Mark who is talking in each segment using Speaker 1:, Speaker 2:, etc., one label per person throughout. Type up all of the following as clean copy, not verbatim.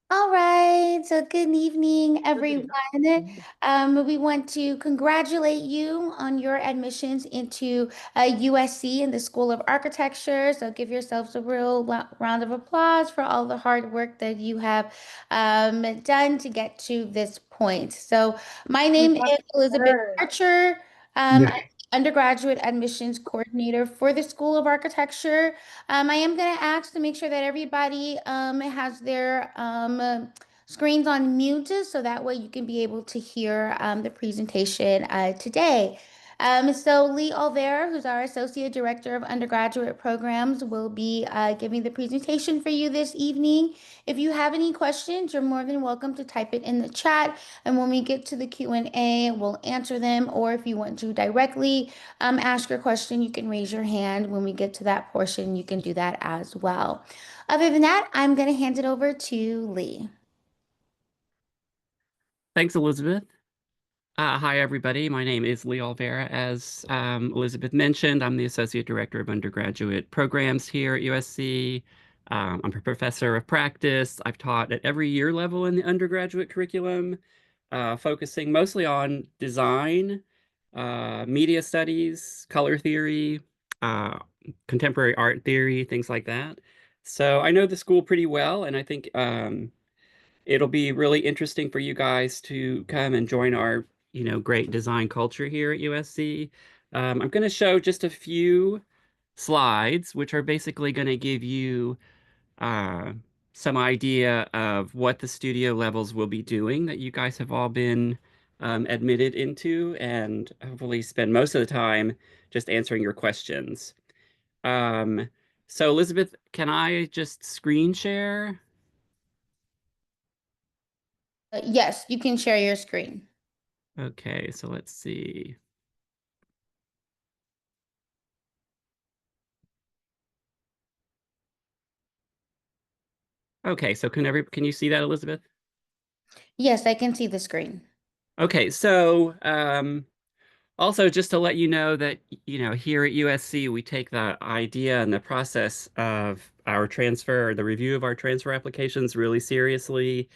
Speaker 1: All right, so good evening, everyone. We want to congratulate you on your admissions into USC in the School of Architecture. So give yourselves a real round of applause for all the hard work that you have done to get to this point. So my name is Elizabeth Archer. I'm
Speaker 2: Yeah.
Speaker 1: the undergraduate admissions coordinator for the School of Architecture. I am going to ask to make sure that everybody has their screens on mute so that way you can be able to hear the presentation today. So Lee Olvera, who's our Associate Director of Undergraduate Programs, will be giving the presentation for you this evening. If you have any questions, you're more than welcome to type it in the chat, and when we get to the Q&A, we'll answer them. Or if you want to directly ask your question, you can raise your hand. When we get to that portion, you can do that as well. Other than that, I'm going to hand it over to Lee.
Speaker 3: Thanks, Elizabeth. Hi, everybody. My name is Lee Olvera. As Elizabeth mentioned, I'm the Associate Director of Undergraduate Programs here at USC. I'm a professor of practice. I've taught at every year level in the undergraduate curriculum, focusing mostly on design, media studies, color theory, uh, contemporary art theory, things like that. So I know the school pretty well, and I think it'll be really interesting for you guys to come and join our, great design culture here at USC. I'm going to show just a few slides, which are basically going to give you uh, some idea of what the studio levels will be doing that you guys have all been admitted into, and hopefully spend most of the time just answering your questions. Um, so Elizabeth, can I just screen share?
Speaker 1: Yes, you can share your screen.
Speaker 3: Okay, so let's see. Okay, so can you see that, Elizabeth?
Speaker 1: Yes, I can see the screen.
Speaker 3: Okay, so also just to let you know that here at USC we take the idea and the process of our transfer, the review of our transfer applications really seriously.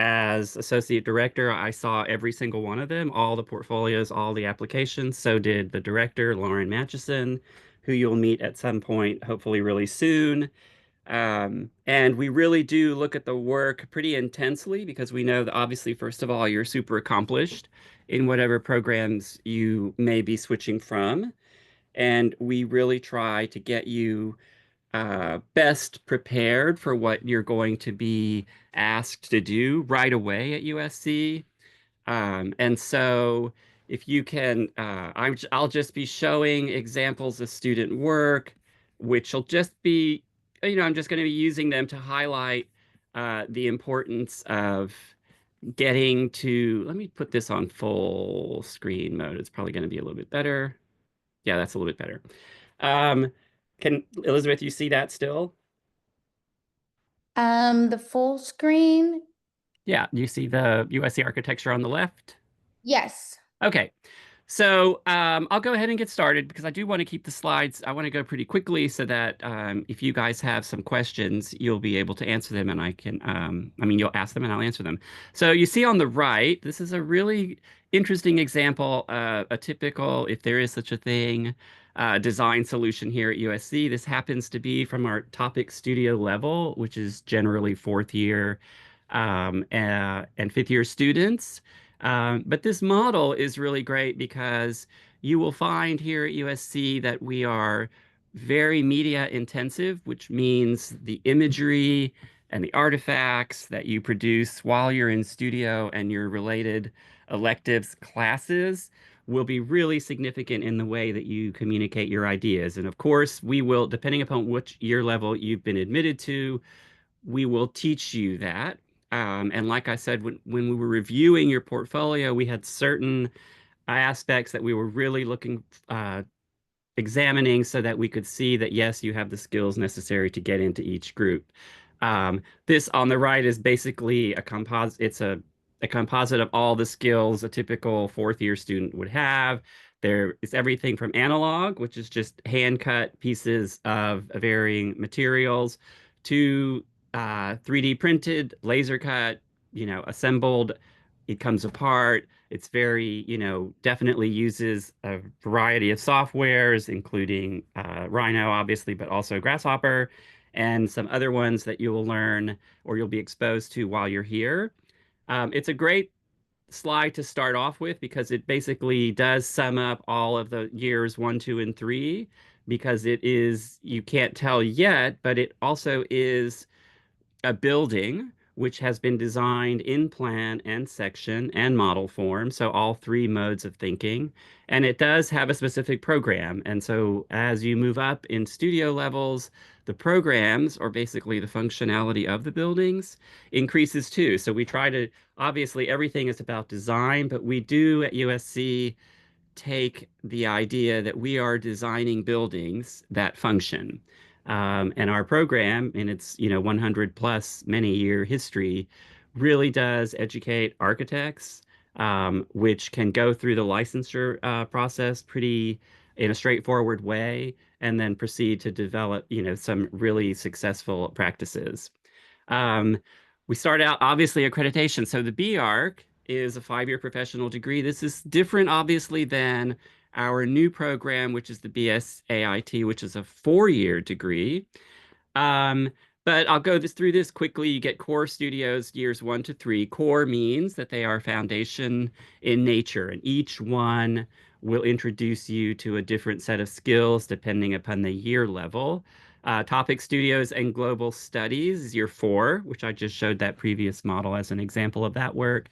Speaker 3: As associate director, I saw every single one of them, all the portfolios, all the applications. So did the director, Lauren Matchison, who you'll meet at some point, hopefully really soon. And we really do look at the work pretty intensely because we know that obviously, first of all, you're super accomplished in whatever programs you may be switching from. And we really try to get you best prepared for what you're going to be asked to do right away at USC. And so if you can, I'll just be showing examples of student work, which will just be, I'm just going to be using them to highlight the importance of getting to, let me put this on full screen mode. It's probably going to be a little bit better. Yeah, that's a little bit better. Um, Elizabeth, you see that still?
Speaker 1: The full screen?
Speaker 3: Yeah, you see the USC architecture on the left?
Speaker 1: Yes.
Speaker 3: Okay. So I'll go ahead and get started because I do want to keep the slides. I want to go pretty quickly so that if you guys have some questions, you'll be able to answer them and you'll ask them and I'll answer them. So you see on the right, this is a really interesting example, a typical, if there is such a thing, design solution here at USC. This happens to be from our topic studio level, which is generally fourth year and fifth year students. But this model is really great because you will find here at USC that we are very media intensive, which means the imagery and the artifacts that you produce while you're in studio and your related electives classes will be really significant in the way that you communicate your ideas. And of course, we will, depending upon which year level you've been admitted to, we will teach you that. And like I said, when we were reviewing your portfolio, we had certain aspects that we were really examining so that we could see that, yes, you have the skills necessary to get into each group. This on the right is basically a composite. It's a composite of all the skills a typical fourth year student would have. There is everything from analog, which is just hand cut pieces of varying materials, to 3D printed, laser cut, assembled. It comes apart. It's very, definitely uses a variety of softwares, including Rhino, obviously, but also Grasshopper and some other ones that you will learn or you'll be exposed to while you're here. It's a great slide to start off with because it basically does sum up all of the years one, two, and three because it is, you can't tell yet, but it also is a building which has been designed in plan and section and model form, so all three modes of thinking. And it does have a specific program. And so as you move up in studio levels, the programs, or basically the functionality of the buildings, increases too. So we try to, obviously, everything is about design, but we do at USC take the idea that we are designing buildings that function. And our program, in its 100 plus many year history, really does educate architects, which can go through the licensure process pretty in a straightforward way, and then proceed to develop some really successful practices. Um, we start out obviously accreditation. So the B-ARC is a 5-year professional degree. This is different, obviously, than our new program, which is the BSAIT, which is a 4-year degree. Um, but I'll go through this quickly. You get core studios years 1 to 3. Core means that they are foundation in nature, and each one will introduce you to a different set of skills depending upon the year level. Topic studios and global studies is year 4, which I just showed that previous model as an example of that work.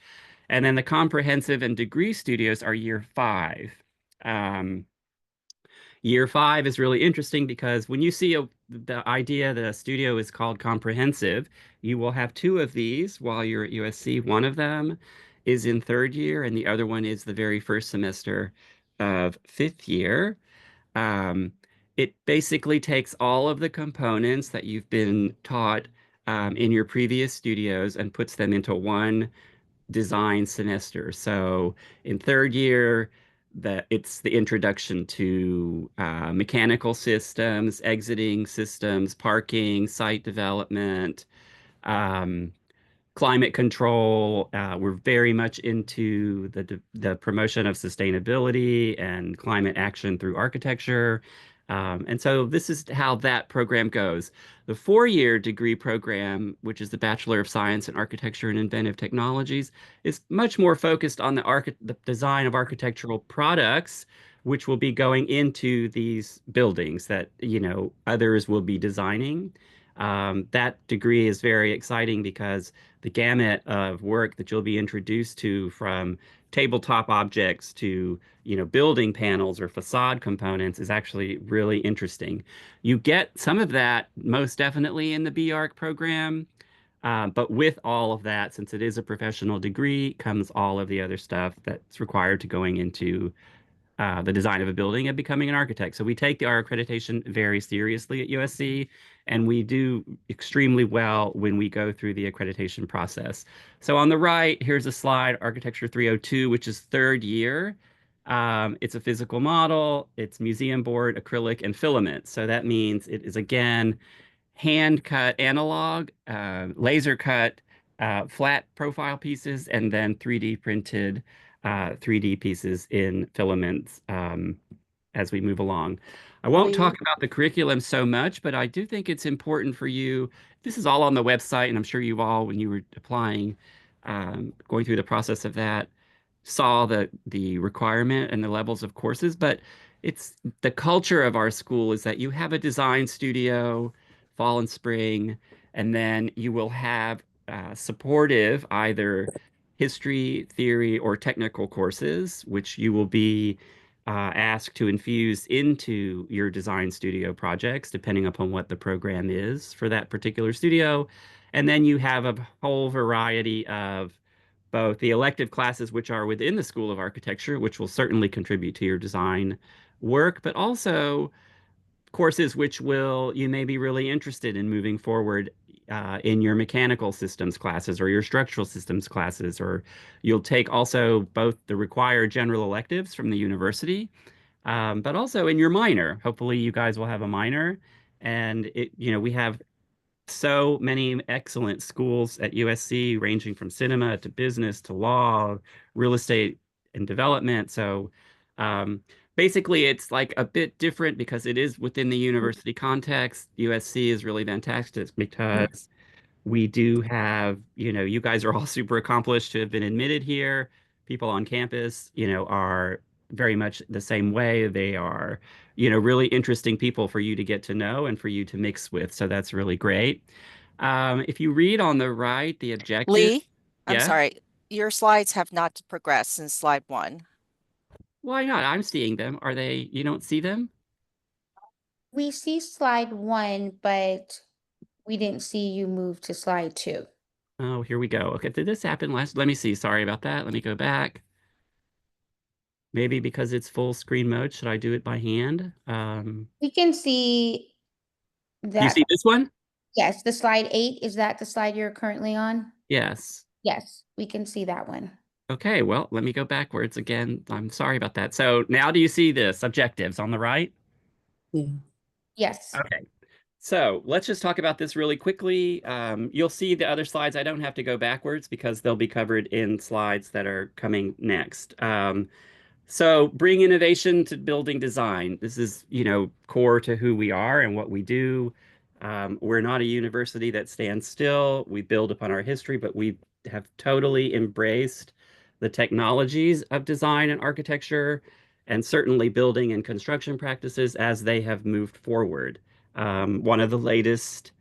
Speaker 3: And then the comprehensive and degree studios are year 5. Um, Year 5 is really interesting because when you see the idea that a studio is called comprehensive, you will have two of these while you're at USC. One of them is in 3rd year, and the other one is the very first semester of 5th year. Um, it basically takes all of the components that you've been taught in your previous studios and puts them into one design semester. So in 3rd year, it's the introduction to mechanical systems, exiting systems, parking, site development, um, climate control. We're very much into the promotion of sustainability and climate action through architecture. And so this is how that program goes. The 4-year degree program, which is the Bachelor of Science in Architecture and Inventive Technologies, is much more focused on the design of architectural products, which will be going into these buildings that, others will be designing. That degree is very exciting because the gamut of work that you'll be introduced to, from tabletop objects to building panels or facade components, is actually really interesting. You get some of that most definitely in the B-ARC program, but with all of that, since it is a professional degree, comes all of the other stuff that's required to going into the design of a building and becoming an architect. So we take our accreditation very seriously at USC, and we do extremely well when we go through the accreditation process. So on the right, here's a slide, Architecture 302, which is 3rd year. It's a physical model, it's museum board, acrylic, and filament. So that means it is, again, hand cut analog, laser cut flat profile pieces, and then 3D printed 3D pieces in filaments as we move along. I won't talk
Speaker 1: Great.
Speaker 3: about the curriculum so much, but I do think it's important for you. This is all on the website, and I'm sure you've all, when you were applying, going through the process of that, saw the requirement and the levels of courses. But it's the culture of our school is that you have a design studio, fall and spring, and then you will have supportive either history, theory, or technical courses, which you will be asked to infuse into your design studio projects, depending upon what the program is for that particular studio. And then you have a whole variety of both the elective classes, which are within the School of Architecture, which will certainly contribute to your design work, but also courses which you may be really interested in moving forward in your mechanical systems classes or your structural systems classes, or you'll take also both the required general electives from the university, but also in your minor. Hopefully, you guys will have a minor, and we have so many excellent schools at USC, ranging from cinema to business to law, real estate and development. So um, basically, it's like a bit different because it is within the university context. USC is really fantastic because we do have, you guys are all super accomplished to have been admitted here. People on campus, are very much the same way. They are, really interesting people for you to get to know and for you to mix with. So that's really great. If you read on the right, the objective,
Speaker 2: Lee, I'm
Speaker 3: yeah,
Speaker 2: sorry, your slides have not progressed since slide one.
Speaker 3: why not? I'm seeing them. Are they, you don't see them?
Speaker 1: We see slide one, but we didn't see you move to slide two.
Speaker 3: Oh, here we go. Okay, did this happen last? Let me see. Sorry about that. Let me go back. Maybe because it's full screen mode, should I do it by hand?
Speaker 1: We can see
Speaker 3: Do you
Speaker 1: that.
Speaker 3: see this one?
Speaker 1: Yes, the slide eight, is that the slide you're currently on?
Speaker 3: Yes.
Speaker 1: Yes, we can see that one.
Speaker 3: Okay, well, let me go backwards again. I'm sorry about that. So now do you see this? Objectives on the right?
Speaker 4: Yeah.
Speaker 1: Yes.
Speaker 3: Okay. So let's just talk about this really quickly. You'll see the other slides. I don't have to go backwards because they'll be covered in slides that are coming next. So bring innovation to building design. This is, core to who we are and what we do. We're not a university that stands still. We build upon our history, but we have totally embraced the technologies of design and architecture, and certainly building and construction practices as they have moved forward. One of the latest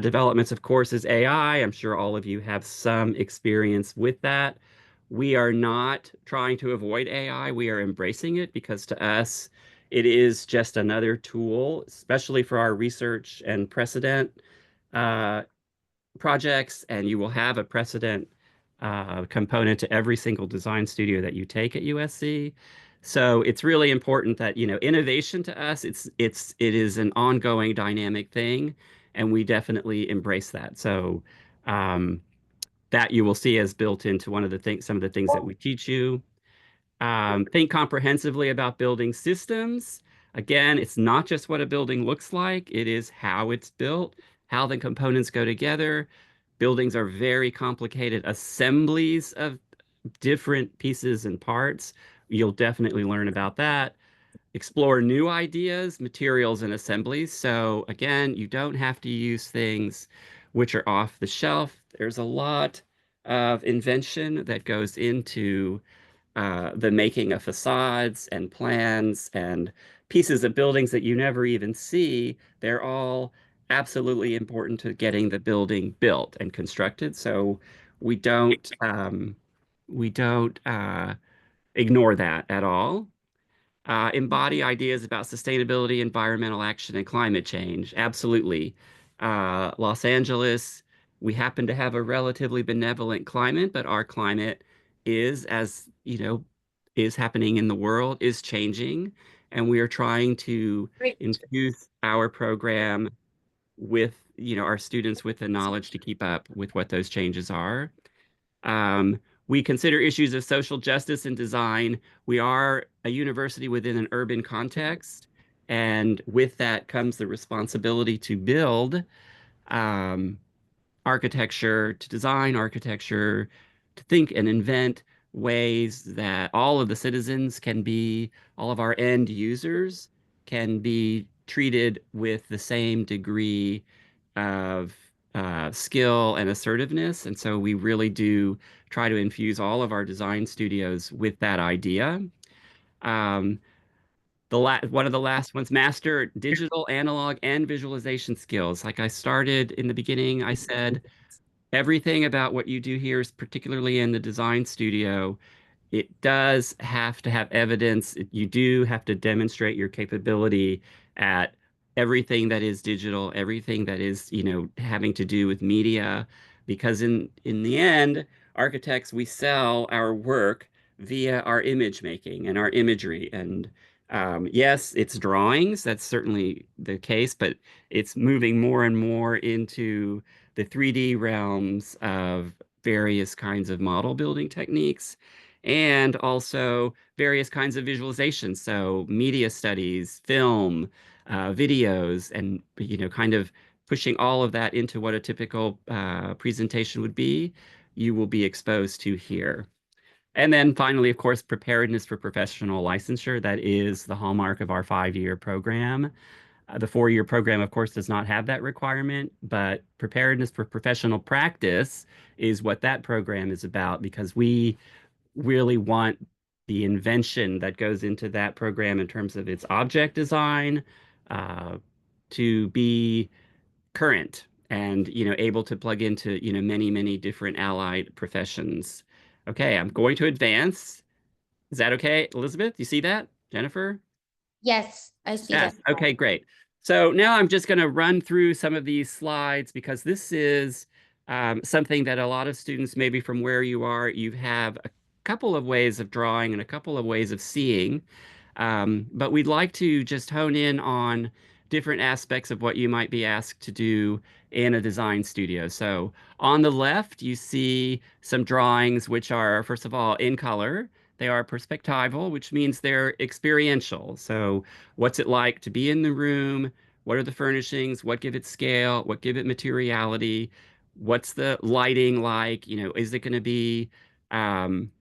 Speaker 3: developments, of course, is AI. I'm sure all of you have some experience with that. We are not trying to avoid AI. We are embracing it because to us, it is just another tool, especially for our research and precedent uh, projects. And you will have a precedent component to every single design studio that you take at USC. So it's really important that, innovation to us, it is an ongoing dynamic thing, and we definitely embrace that. So um, that you will see as built into one of the things, some of the things that we teach you. Think comprehensively about building systems. Again, it's not just what a building looks like, it is how it's built, how the components go together. Buildings are very complicated assemblies of different pieces and parts. You'll definitely learn about that. Explore new ideas, materials, and assemblies. So again, you don't have to use things which are off the shelf. There's a lot of invention that goes into the making of facades and plans and pieces of buildings that you never even see. They're all absolutely important to getting the building built and constructed. So we don't ignore that at all. Embody ideas about sustainability, environmental action, and climate change. Absolutely. Los Angeles, we happen to have a relatively benevolent climate, but our climate is, as you know, is happening in the world, is changing. And we are trying to
Speaker 1: Great.
Speaker 3: infuse our program with, our students with the knowledge to keep up with what those changes are. We consider issues of social justice and design. We are a university within an urban context, and with that comes the responsibility to build um, architecture, to design architecture, to think and invent ways that all of the citizens can be, all of our end users can be treated with the same degree of skill and assertiveness. And so we really do try to infuse all of our design studios with that idea. Um, one of the last ones, master digital, analog, and visualization skills. Like I started in the beginning, I said, everything about what you do here is particularly in the design studio. It does have to have evidence. You do have to demonstrate your capability at everything that is digital, everything that is, having to do with media, because in the end, architects, we sell our work via our image making and our imagery. And yes, it's drawings. That's certainly the case, but it's moving more and more into the 3D realms of various kinds of model building techniques and also various kinds of visualization. So media studies, film, videos, and kind of pushing all of that into what a typical presentation would be, you will be exposed to here. And then finally, of course, preparedness for professional licensure. That is the hallmark of our 5-year program. The 4-year program, of course, does not have that requirement, but preparedness for professional practice is what that program is about because we really want the invention that goes into that program in terms of its object design uh, to be current and able to plug into many many different allied professions. Okay, I'm going to advance. Is that okay, Elizabeth? You see that, Jennifer?
Speaker 1: Yes, I see that.
Speaker 3: Yes. Okay, great. So now I'm just going to run through some of these slides because this is something that a lot of students, maybe from where you are, you have a couple of ways of drawing and a couple of ways of seeing. But we'd like to just hone in on different aspects of what you might be asked to do in a design studio. So on the left, you see some drawings which are, first of all, in color. They are perspectival, which means they're experiential. So what's it like to be in the room? What are the furnishings? What give it scale? What give it materiality? What's the lighting like? Is it going to be um,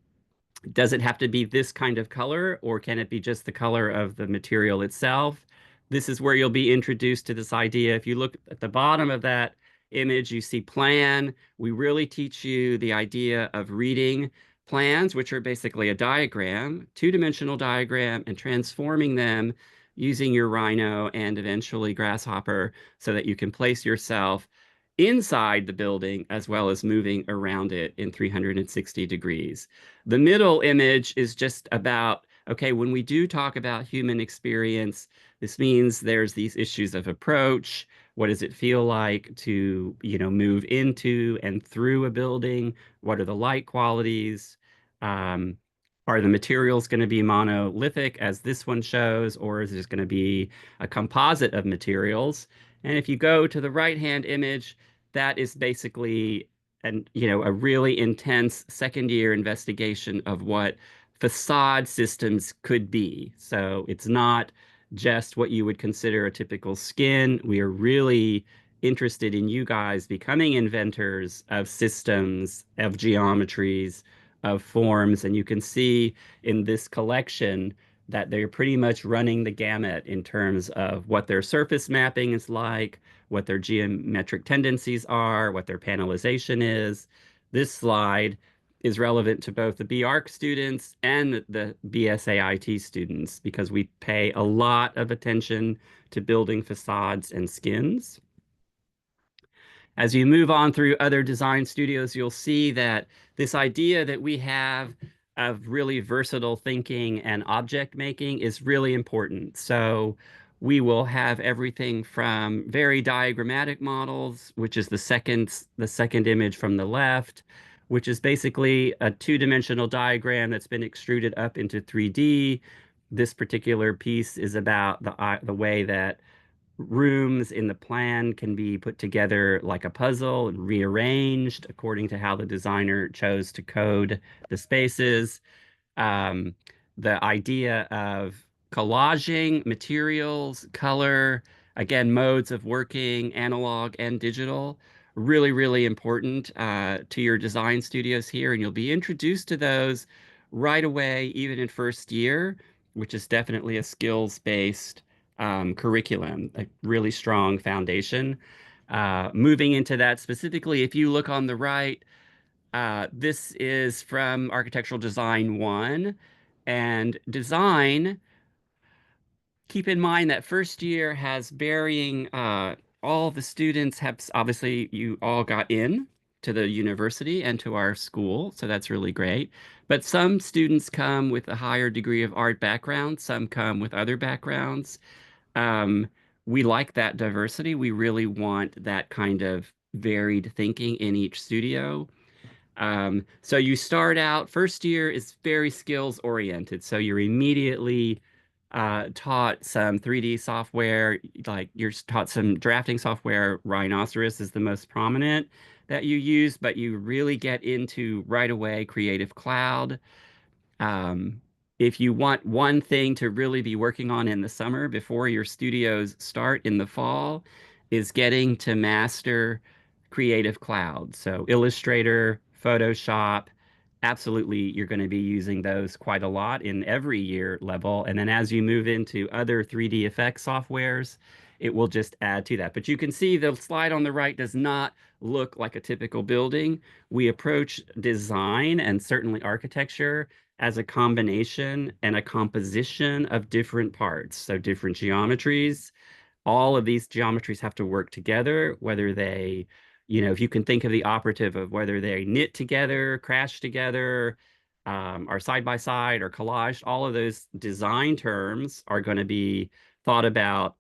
Speaker 3: does it have to be this kind of color, or can it be just the color of the material itself? This is where you'll be introduced to this idea. If you look at the bottom of that image, you see plan. We really teach you the idea of reading plans, which are basically a diagram, two-dimensional diagram, and transforming them using your Rhino and eventually Grasshopper so that you can place yourself inside the building as well as moving around it in 360 degrees. The middle image is just about, okay, when we do talk about human experience, this means there's these issues of approach. What does it feel like to, move into and through a building? What are the light qualities? Um, are the materials going to be monolithic, as this one shows, or is it going to be a composite of materials? And if you go to the right-hand image, that is basically a really intense second year investigation of what facade systems could be. So it's not just what you would consider a typical skin. We are really interested in you guys becoming inventors of systems, of geometries, of forms. And you can see in this collection that they're pretty much running the gamut in terms of what their surface mapping is like, what their geometric tendencies are, what their panelization is. This slide is relevant to both the BARC students and the BSAIT students because we pay a lot of attention to building facades and skins. As you move on through other design studios, you'll see that this idea that we have of really versatile thinking and object making is really important. So we will have everything from very diagrammatic models, which is the second image from the left, which is basically a two-dimensional diagram that's been extruded up into 3D. This particular piece is about the way that rooms in the plan can be put together like a puzzle and rearranged according to how the designer chose to code the spaces. Um, the idea of collaging materials, color, again, modes of working, analog and digital, really, really important to your design studios here. And you'll be introduced to those right away, even in first year, which is definitely a skills-based curriculum, a really strong foundation. Moving into that specifically, if you look on the right, this is from Architectural Design 1. And design, keep in mind that first year has varying, all the students have, obviously, you all got in to the university and to our school, so that's really great. But some students come with a higher degree of art background, some come with other backgrounds. Um, we like that diversity. We really want that kind of varied thinking in each studio. So you start out, first year is very skills oriented. So you're immediately taught some 3D software, like you're taught some drafting software. Rhinoceros is the most prominent that you use, but you really get into right away Creative Cloud. Um, if you want one thing to really be working on in the summer before your studios start in the fall, is getting to master Creative Cloud. So Illustrator, Photoshop, absolutely you're going to be using those quite a lot in every year level. And then as you move into other 3D effects softwares, it will just add to that. But you can see the slide on the right does not look like a typical building. We approach design and certainly architecture as a combination and a composition of different parts. So different geometries, all of these geometries have to work together, whether they, if you can think of the operative of whether they knit together, crash together, are side by side or collaged, all of those design terms are going to be thought about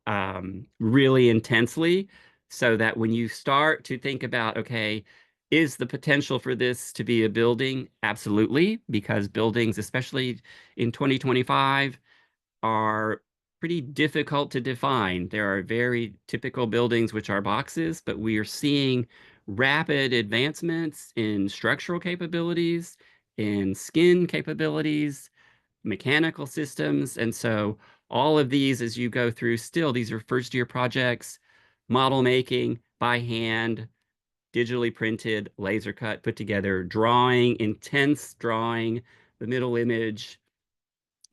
Speaker 3: really intensely so that when you start to think about, okay, is the potential for this to be a building? Absolutely, because buildings, especially in 2025, are pretty difficult to define. There are very typical buildings which are boxes, but we are seeing rapid advancements in structural capabilities, in skin capabilities, mechanical systems. And so all of these, as you go through, still, these are first year projects, model making by hand, digitally printed, laser cut, put together, drawing, intense drawing, the middle image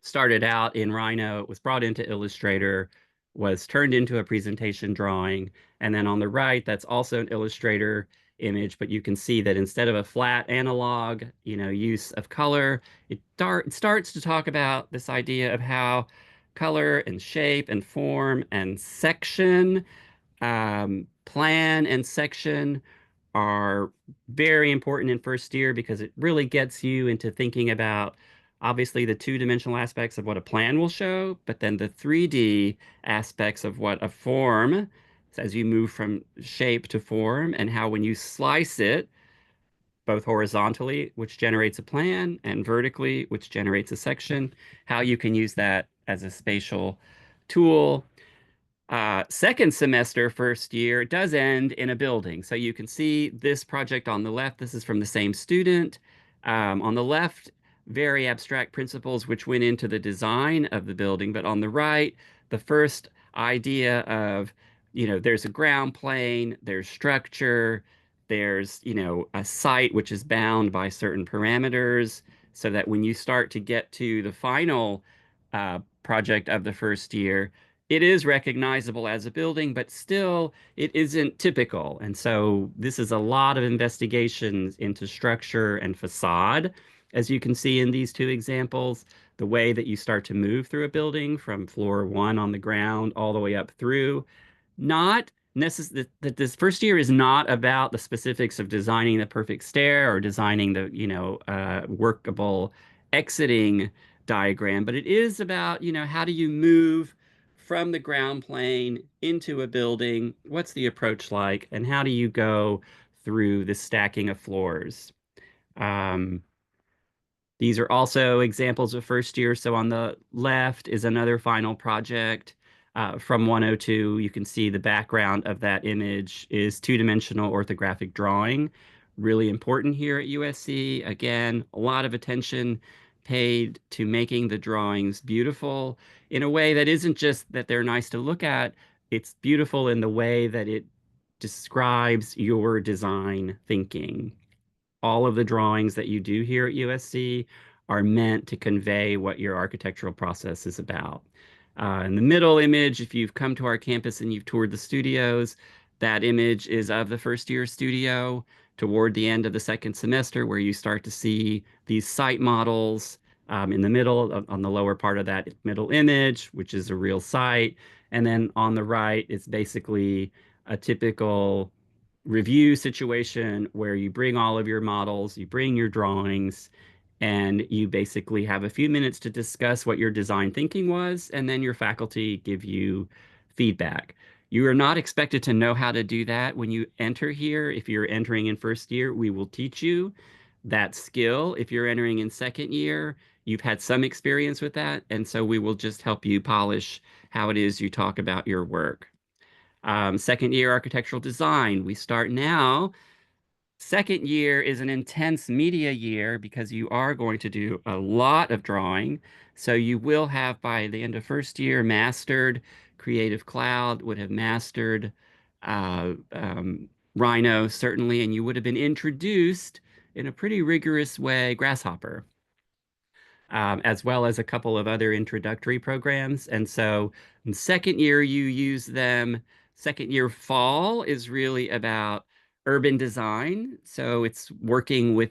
Speaker 3: started out in Rhino, was brought into Illustrator, was turned into a presentation drawing. And then on the right, that's also an Illustrator image, but you can see that instead of a flat analog, use of color, it starts to talk about this idea of how color and shape and form and section, plan and section are very important in first year because it really gets you into thinking about obviously the two-dimensional aspects of what a plan will show, but then the 3D aspects of what a form, as you move from shape to form, and how when you slice it, both horizontally, which generates a plan, and vertically, which generates a section, how you can use that as a spatial tool. Second semester, first year, does end in a building. So you can see this project on the left. This is from the same student. On the left, very abstract principles which went into the design of the building. But on the right, the first idea of, there's a ground plane, there's structure, there's, a site which is bound by certain parameters, so that when you start to get to the final project of the first year, it is recognizable as a building, but still it isn't typical. And so this is a lot of investigations into structure and facade, as you can see in these two examples, the way that you start to move through a building from floor one on the ground all the way up through. Not necessarily that this first year is not about the specifics of designing the perfect stair or designing the, workable exiting diagram, but it is about, how do you move from the ground plane into a building? What's the approach like? And how do you go through the stacking of floors? Um, these are also examples of first year. So on the left is another final project from 102. You can see the background of that image is two-dimensional orthographic drawing. Really important here at USC. Again, a lot of attention paid to making the drawings beautiful in a way that isn't just that they're nice to look at. It's beautiful in the way that it describes your design thinking. All of the drawings that you do here at USC are meant to convey what your architectural process is about. In the middle image, if you've come to our campus and you've toured the studios, that image is of the first year studio toward the end of the second semester, where you start to see these site models in the middle, on the lower part of that middle image, which is a real site. And then on the right, it's basically a typical review situation where you bring all of your models, you bring your drawings, and you basically have a few minutes to discuss what your design thinking was, and then your faculty give you feedback. You are not expected to know how to do that when you enter here. If you're entering in first year, we will teach you that skill. If you're entering in second year, you've had some experience with that, and so we will just help you polish how it is you talk about your work. Second year architectural design, we start now. Second year is an intense media year because you are going to do a lot of drawing. So you will have, by the end of first year, mastered Creative Cloud, would have mastered rhino, certainly, and you would have been introduced in a pretty rigorous way, grasshopper, as well as a couple of other introductory programs. And so in second year, you use them. Second year fall is really about urban design. So it's working with,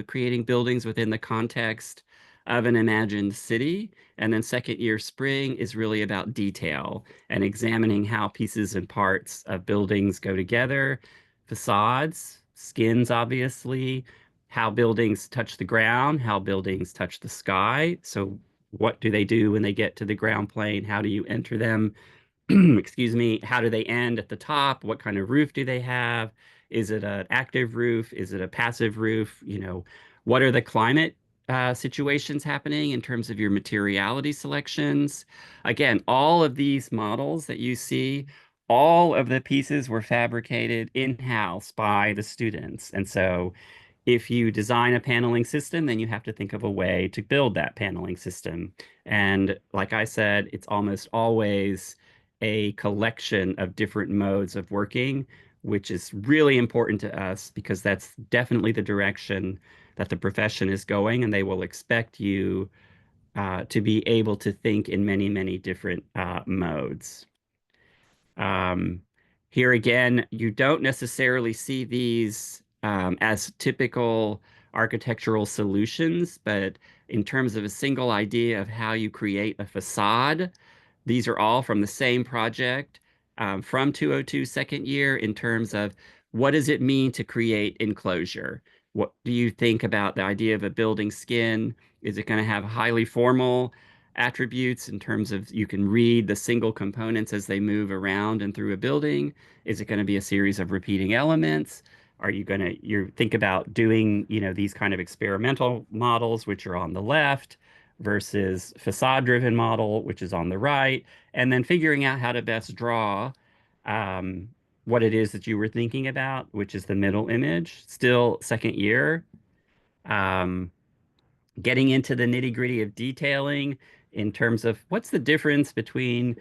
Speaker 3: creating buildings within the context of an imagined city. And then second year spring is really about detail and examining how pieces and parts of buildings go together, facades, skins, obviously, how buildings touch the ground, how buildings touch the sky. So, what do they do when they get to the ground plane? How do you enter them? Excuse me. How do they end at the top? What kind of roof do they have? Is it an active roof? Is it a passive roof? What are the climate situations happening in terms of your materiality selections? Again, all of these models that you see, all of the pieces were fabricated in-house by the students. And so if you design a paneling system, then you have to think of a way to build that paneling system. And like I said, it's almost always a collection of different modes of working, which is really important to us because that's definitely the direction that the profession is going, and they will expect you to be able to think in many, many different modes. Um, Here again, you don't necessarily see these as typical architectural solutions, but in terms of a single idea of how you create a facade, these are all from the same project from 202 second year in terms of what does it mean to create enclosure? What do you think about the idea of a building skin? Is it going to have highly formal attributes in terms of you can read the single components as they move around and through a building? Is it going to be a series of repeating elements? Are you going to you think about doing, these kind of experimental models, which are on the left, versus facade-driven model, which is on the right, and then figuring out how to best draw um, what it is that you were thinking about, which is the middle image. Still second year. Um, Getting into the nitty-gritty of detailing in terms of what's the difference between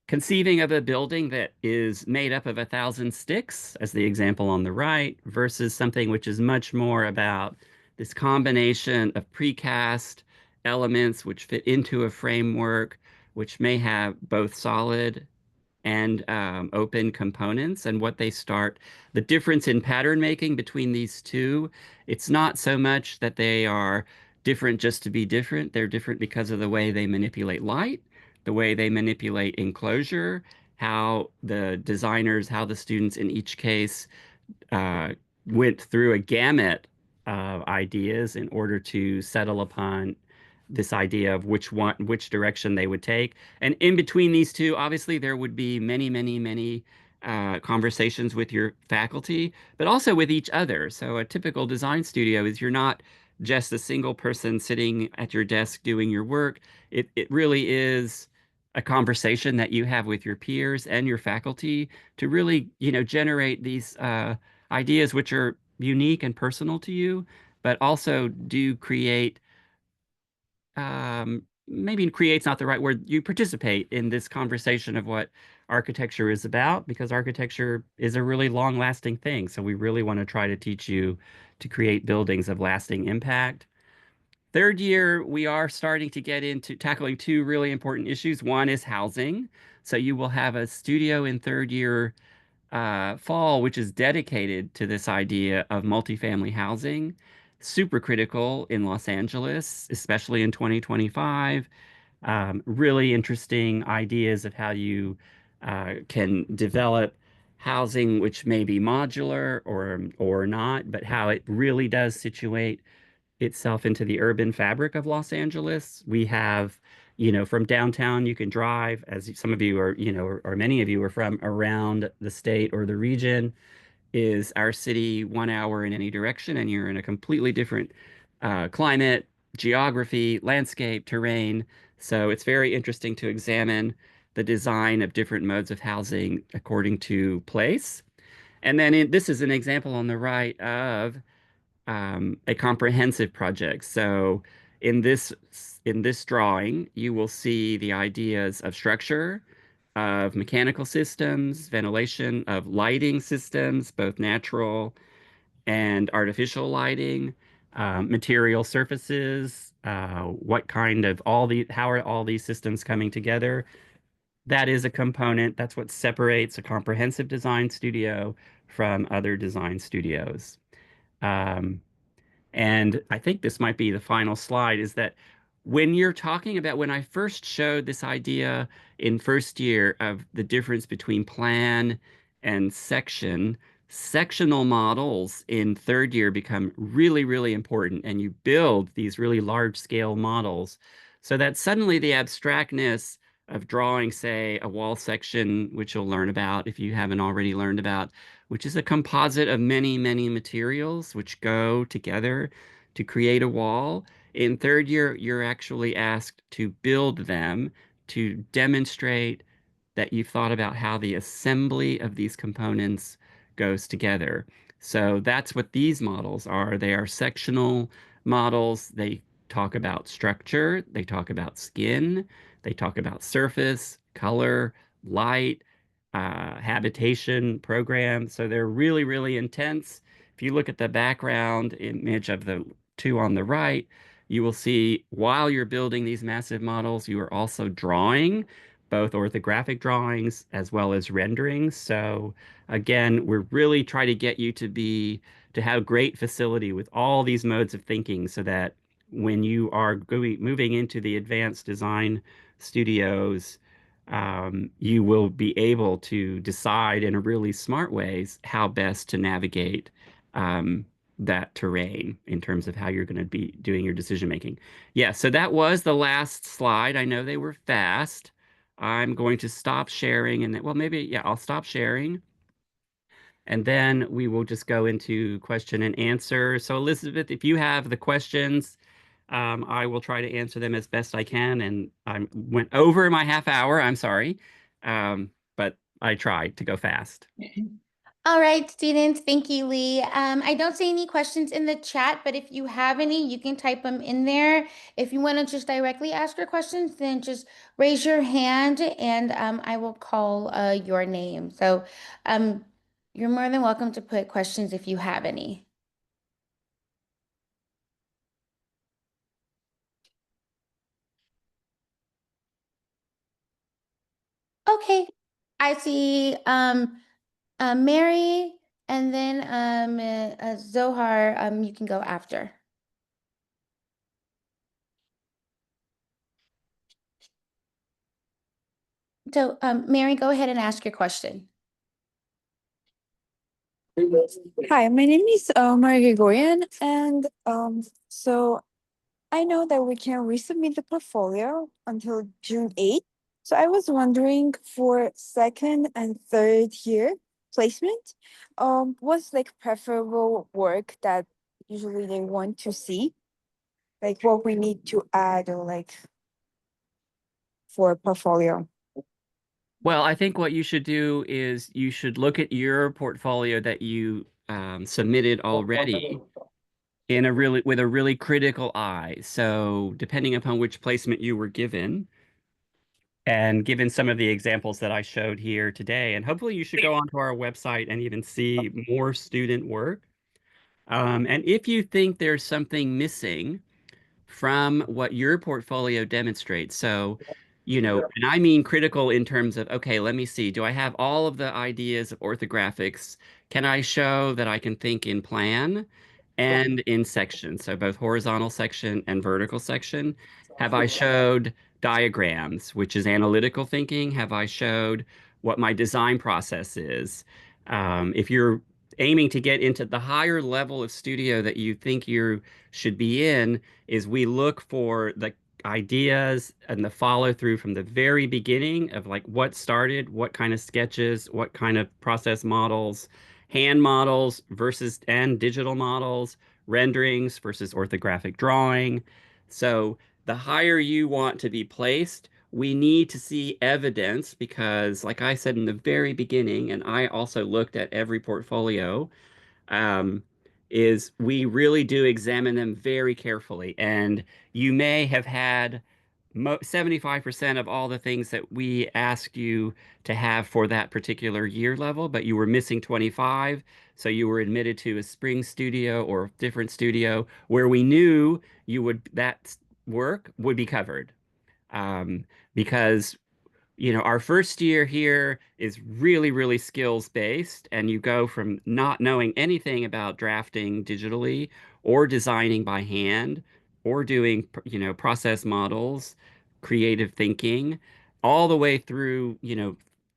Speaker 3: conceiving of a building that is made up of 1,000 sticks, as the example on the right, versus something which is much more about this combination of precast elements which fit into a framework, which may have both solid and open components and what they start. The difference in pattern making between these two, it's not so much that they are different just to be different. They're different because of the way they manipulate light, the way they manipulate enclosure, how the designers, how the students in each case uh, went through a gamut of ideas in order to settle upon this idea of which direction they would take. And in between these two, obviously, there would be many, many, many conversations with your faculty, but also with each other. So a typical design studio is you're not just a single person sitting at your desk doing your work. It really is a conversation that you have with your peers and your faculty to really, generate these ideas which are unique and personal to you, but also do create maybe create's not the right word. You participate in this conversation of what architecture is about because architecture is a really long-lasting thing. So we really want to try to teach you to create buildings of lasting impact. Third year, we are starting to get into tackling two really important issues. One is housing. So you will have a studio in third year fall, which is dedicated to this idea of multifamily housing, super critical in Los Angeles, especially in 2025. Really interesting ideas of how you can develop housing which may be modular or not, but how it really does situate itself into the urban fabric of Los Angeles. We have, from downtown, you can drive, as some of you are, or many of you are from around the state or the region. Is our city 1 hour in any direction, and you're in a completely different climate, geography, landscape, terrain. So it's very interesting to examine the design of different modes of housing according to place. And then this is an example on the right of a comprehensive project. So in this drawing, you will see the ideas of structure, of mechanical systems, ventilation, of lighting systems, both natural and artificial lighting, material surfaces, what kind of how are all these systems coming together? That is a component. That's what separates a comprehensive design studio from other design studios. Um, and I think this might be the final slide, is that when you're talking about when I first showed this idea in first year of the difference between plan and section, sectional models in third year become really, really important. And you build these really large scale models so that suddenly the abstractness of drawing, say, a wall section, which you'll learn about if you haven't already learned about, which is a composite of many, many materials which go together to create a wall. In third year, you're actually asked to build them to demonstrate that you've thought about how the assembly of these components goes together. So that's what these models are. They are sectional models. They talk about structure, they talk about skin, they talk about surface, color, light, habitation program. So they're really, really intense. If you look at the background image of the two on the right, you will see while you're building these massive models, you are also drawing both orthographic drawings as well as renderings. So again, we're really trying to get you to have great facility with all these modes of thinking so that when you are moving into the advanced design studios, you will be able to decide in a really smart ways how best to navigate um, that terrain in terms of how you're going to be doing your decision making. Yeah, so that was the last slide. I know they were fast. I'm going to stop sharing and then, well, maybe, yeah, I'll stop sharing. And then we will just go into question and answer. So, Elizabeth, if you have the questions, I will try to answer them as best I can. And I went over my half hour. I'm sorry. But I tried to go fast.
Speaker 1: All right, students, thank you, Lee. I don't see any questions in the chat, but if you have any, you can type them in there. If you want to just directly ask your questions, then just raise your hand and I will call your name. So um, you're more than welcome to put questions if you have any. Okay, I see Mary and then Zohar, you can go after. So, Mary, go ahead and ask your question.
Speaker 4: Hi, my name is Maria Gregorian, and so I know that we can resubmit the portfolio until June 8th. So I was wondering for second and third year placement, what's like preferable work that usually they want to see, like what we need to add or like for portfolio.
Speaker 3: Well, I think what you should do is you should look at your portfolio that you submitted already in a really with a really critical eye. So, depending upon which placement you were given, and given some of the examples that I showed here today, and hopefully you should go onto our website and even see more student work. And if you think there's something missing from what your portfolio demonstrates. So, and I mean critical in terms of, okay, let me see, do I have all of the ideas of orthographics? Can I show that I can think in plan and in section? So both horizontal section and vertical section. Have I showed diagrams, which is analytical thinking? Have I showed what my design process is? If you're aiming to get into the higher level of studio that you think you should be in, is we look for the ideas and the follow through from the very beginning of like what started, what kind of sketches, what kind of process models, hand models versus and digital models, renderings versus orthographic drawing. So the higher you want to be placed, we need to see evidence because, like I said in the very beginning, and I also looked at every portfolio, um, is we really do examine them very carefully. And you may have had 75% of all the things that we asked you to have for that particular year level, but you were missing 25. So you were admitted to a spring studio or different studio where we knew that work would be covered. Um, because our first year here is really, really skills based, and you go from not knowing anything about drafting digitally or designing by hand or doing, process models, creative thinking, all the way through,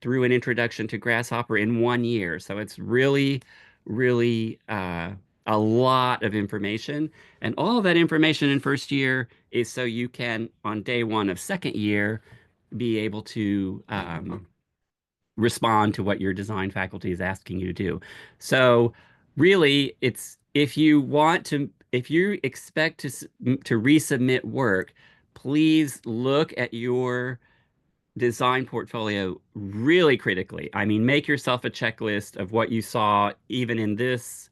Speaker 3: through an introduction to Grasshopper in 1 year. So it's really, really a lot of information. And all of that information in first year is so you can, on day one of second year, be able to respond to what your design faculty is asking you to do. So really, it's if you expect to resubmit work, please look at your design portfolio really critically. I mean, make yourself a checklist of what you saw even in this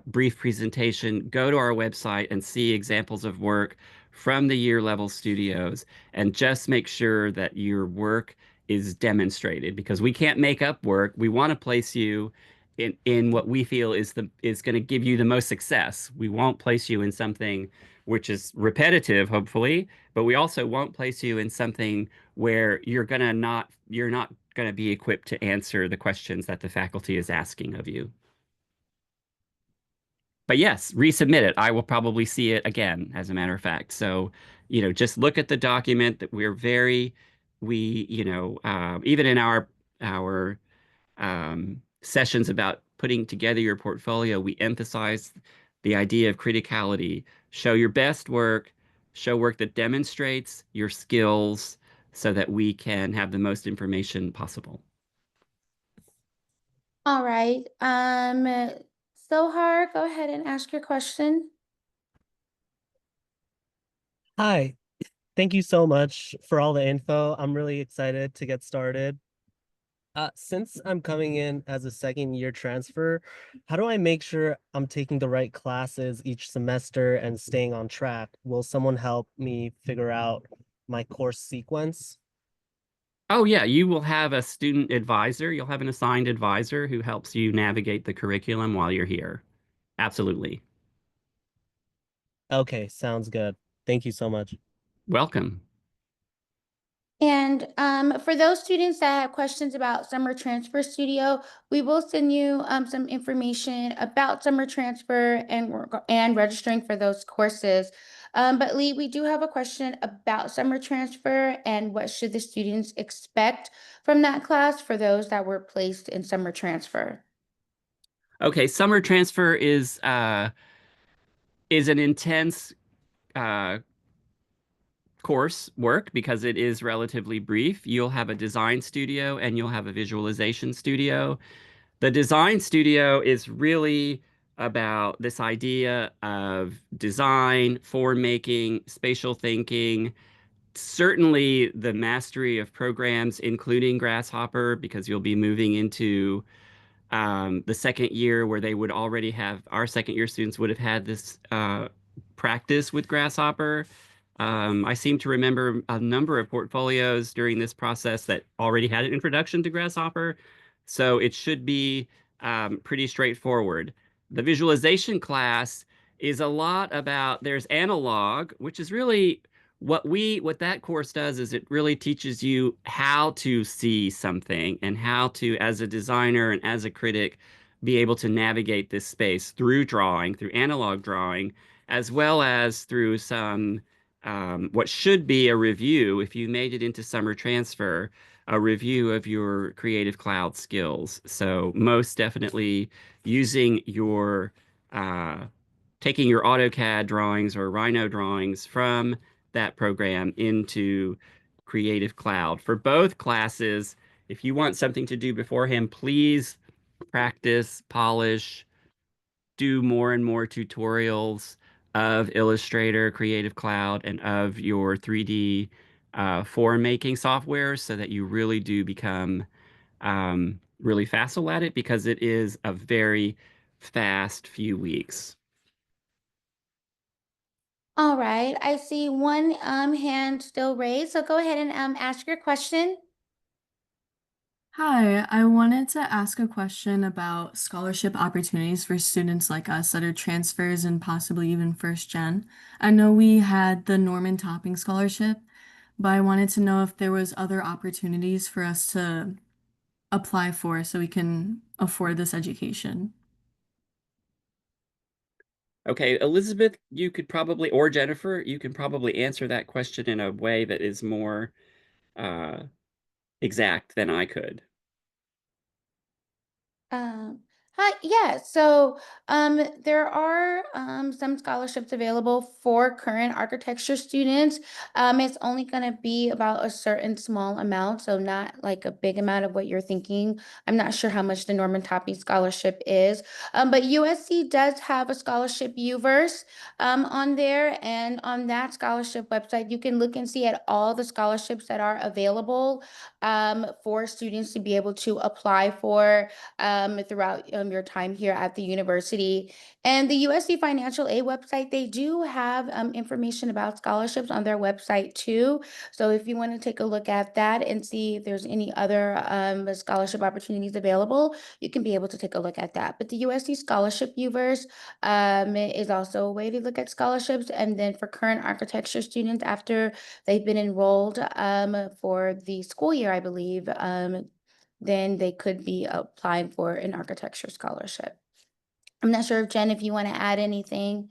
Speaker 3: brief presentation. Go to our website and see examples of work from the year level studios and just make sure that your work is demonstrated because we can't make up work. We want to place you in what we feel is going to give you the most success. We won't place you in something which is repetitive, hopefully, but we also won't place you in something where you're not gonna be equipped to answer the questions that the faculty is asking of you. But yes, resubmit it. I will probably see it again, as a matter of fact. So, just look at the document that even in our sessions about putting together your portfolio, we emphasize the idea of criticality. Show your best work, show work that demonstrates your skills so that we can have the most information possible.
Speaker 1: All right. Sohar, go ahead and ask your question.
Speaker 5: Hi, thank you so much for all the info. I'm really excited to get started. Since I'm coming in as a second year transfer, how do I make sure I'm taking the right classes each semester and staying on track? Will someone help me figure out my course sequence?
Speaker 3: Oh yeah, you will have a student advisor. You'll have an assigned advisor who helps you navigate the curriculum while you're here. Absolutely.
Speaker 5: Okay, sounds good. Thank you so much.
Speaker 3: Welcome.
Speaker 1: And for those students that have questions about Summer Transfer Studio, we will send you some information about Summer Transfer and registering for those courses. But Lee, we do have a question about Summer Transfer and what should the students expect from that class for those that were placed in Summer Transfer.
Speaker 3: Okay, summer transfer is an intense uh, course work because it is relatively brief. You'll have a design studio and you'll have a visualization studio. The design studio is really about this idea of design, form making, spatial thinking, certainly the mastery of programs, including Grasshopper, because you'll be moving into the second year where they would already have our second year students would have had this practice with Grasshopper. I seem to remember a number of portfolios during this process that already had an introduction to Grasshopper, so it should be pretty straightforward. The visualization class is a lot about there's analog, which is really what that course does is it really teaches you how to see something and how to, as a designer and as a critic, be able to navigate this space through drawing, through analog drawing, as well as through some what should be a review if you made it into summer transfer, a review of your Creative Cloud skills. So most definitely using your uh, taking your AutoCAD drawings or Rhino drawings from that program into Creative Cloud. For both classes, if you want something to do beforehand, please practice, polish, do more and more tutorials of Illustrator, Creative Cloud, and of your 3D form making software so that you really do become really facile at it because it is a very fast few weeks.
Speaker 1: All right, I see one hand still raised, so go ahead and ask your question.
Speaker 6: Hi, I wanted to ask a question about scholarship opportunities for students like us that are transfers and possibly even first gen. I know we had the Norman Topping Scholarship, but I wanted to know if there was other opportunities for us to apply for so we can afford this education.
Speaker 3: Okay, Elizabeth, you could probably, or Jennifer, you can probably answer that question in a way that is more uh, exact than I could.
Speaker 1: Um, Hi, yeah. So, there are some scholarships available for current architecture students. It's only going to be about a certain small amount, so not like a big amount of what you're thinking. I'm not sure how much the Norman Topping Scholarship is, but USC does have a scholarship Uverse on there, and on that scholarship website, you can look and see at all the scholarships that are available for students to be able to apply for throughout your time here at the university. And the USC Financial Aid website, they do have information about scholarships on their website too. So if you want to take a look at that and see if there's any other scholarship opportunities available, you can be able to take a look at that. But the USC Scholarship Uverse is also a way to look at scholarships. And then for current architecture students, after they've been enrolled for the school year, I believe, then they could be applying for an architecture scholarship. I'm not sure if Jen, if you want to add anything.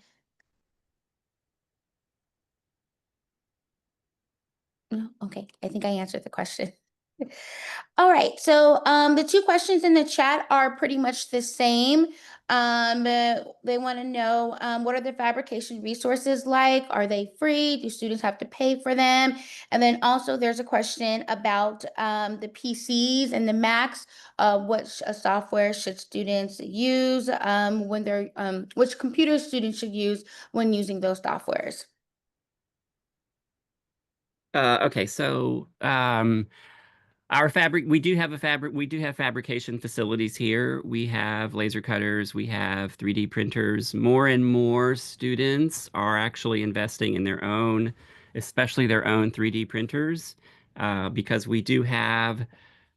Speaker 1: No? Okay, I think I answered the question. All right, so the two questions in the chat are pretty much the same. They want to know what are the fabrication resources like? Are they free? Do students have to pay for them? And then also there's a question about the PCs and the Macs. What software should students use when they're, which computers students should use when using those softwares?
Speaker 3: Okay, so we do have fabrication facilities here. We have laser cutters, we have 3D printers. More and more students are actually investing in their own, especially their own 3D printers, because we do have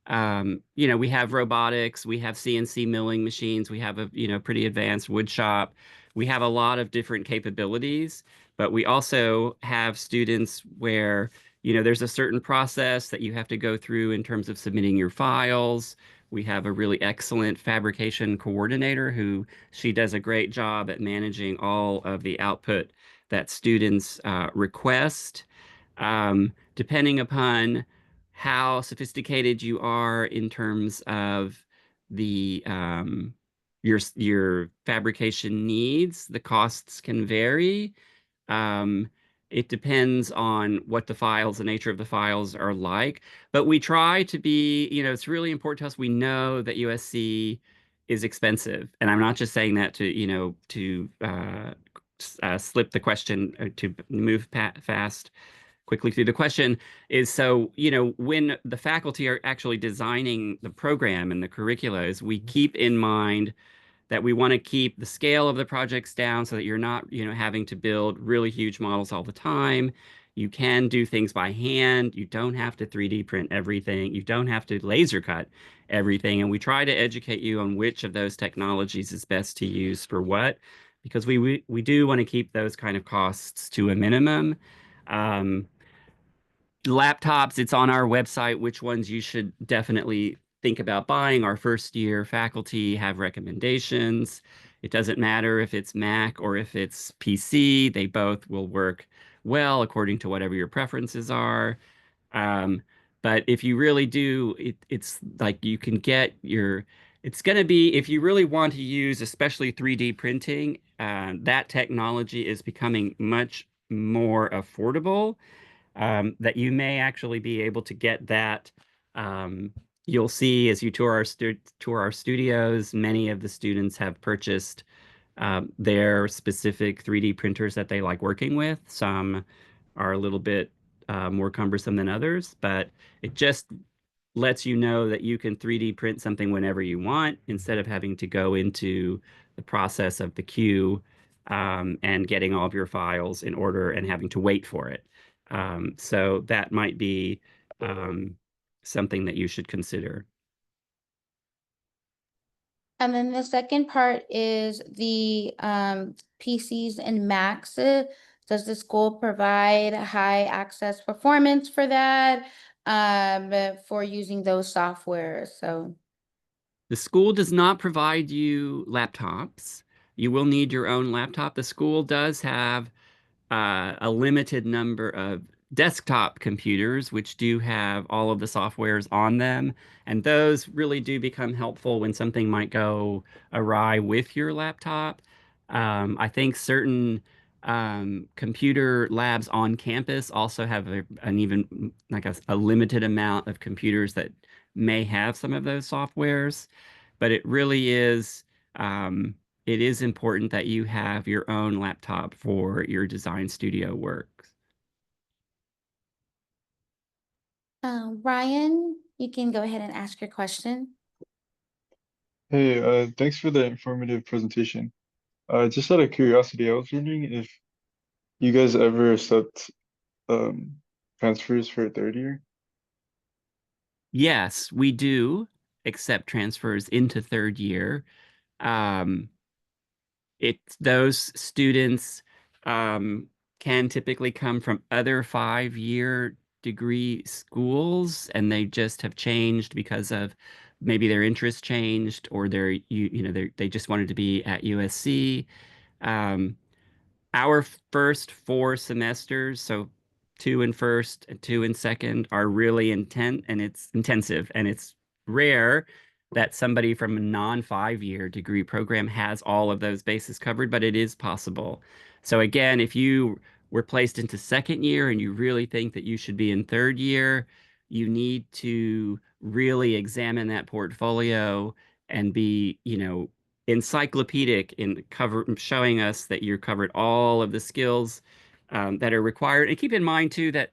Speaker 3: we have robotics, we have CNC milling machines, we have a, pretty advanced wood shop. We have a lot of different capabilities, but we also have students where, there's a certain process that you have to go through in terms of submitting your files. We have a really excellent fabrication coordinator who she does a great job at managing all of the output that students request. Depending upon how sophisticated you are in terms of the your fabrication needs, the costs can vary. Um, it depends on what the files, the nature of the files are like. But we try to be, it's really important to us. We know that USC is expensive. And I'm not just saying that to, slip the question, to move fast quickly through the question is, so when the faculty are actually designing the program and the curricula, is we keep in mind that we want to keep the scale of the projects down so that you're not having to build really huge models all the time. You can do things by hand. You don't have to 3D print everything. You don't have to laser cut everything. And we try to educate you on which of those technologies is best to use for what, because we do want to keep those kind of costs to a minimum. Um, Laptops, it's on our website which ones you should definitely think about buying. Our first year faculty have recommendations. It doesn't matter if it's Mac or if it's PC, they both will work well according to whatever your preferences are. Um, but if you really do, it's like you can get your, it's going to be, if you really want to use, especially 3D printing, that technology is becoming much more affordable, that you may actually be able to get that. Um, you'll see as you tour our studios, many of the students have purchased their specific 3D printers that they like working with. Some are a little bit more cumbersome than others, but it just lets you know that you can 3D print something whenever you want instead of having to go into the process of the queue and getting all of your files in order and having to wait for it. So that might be something that you should consider.
Speaker 1: And then the second part is the PCs and Macs. Does the school provide high access performance for that for using those softwares? So.
Speaker 3: The school does not provide you laptops. You will need your own laptop. The school does have a limited number of desktop computers, which do have all of the softwares on them. And those really do become helpful when something might go awry with your laptop. I think certain computer labs on campus also have an even like a limited amount of computers that may have some of those softwares. But it really is. It is important that you have your own laptop for your design studio work.
Speaker 1: Ryan, you can go ahead and ask your question.
Speaker 7: Hey, thanks for the informative presentation. Just out of curiosity, I was wondering if you guys ever accept um, transfers for a third year?
Speaker 3: Yes, we do accept transfers into third year. Um, those students um, can typically come from other 5-year degree schools, and they just have changed because of maybe their interest changed, or they just wanted to be at USC. Um, our first 4 semesters, so 2 in first and 2 in second, are really intensive, and it's rare that somebody from a non-5-year degree program has all of those bases covered, but it is possible. So again, if you were placed into second year and you really think that you should be in third year, you need to really examine that portfolio and be, encyclopedic in showing us that you're covered all of the skills that are required. And keep in mind too that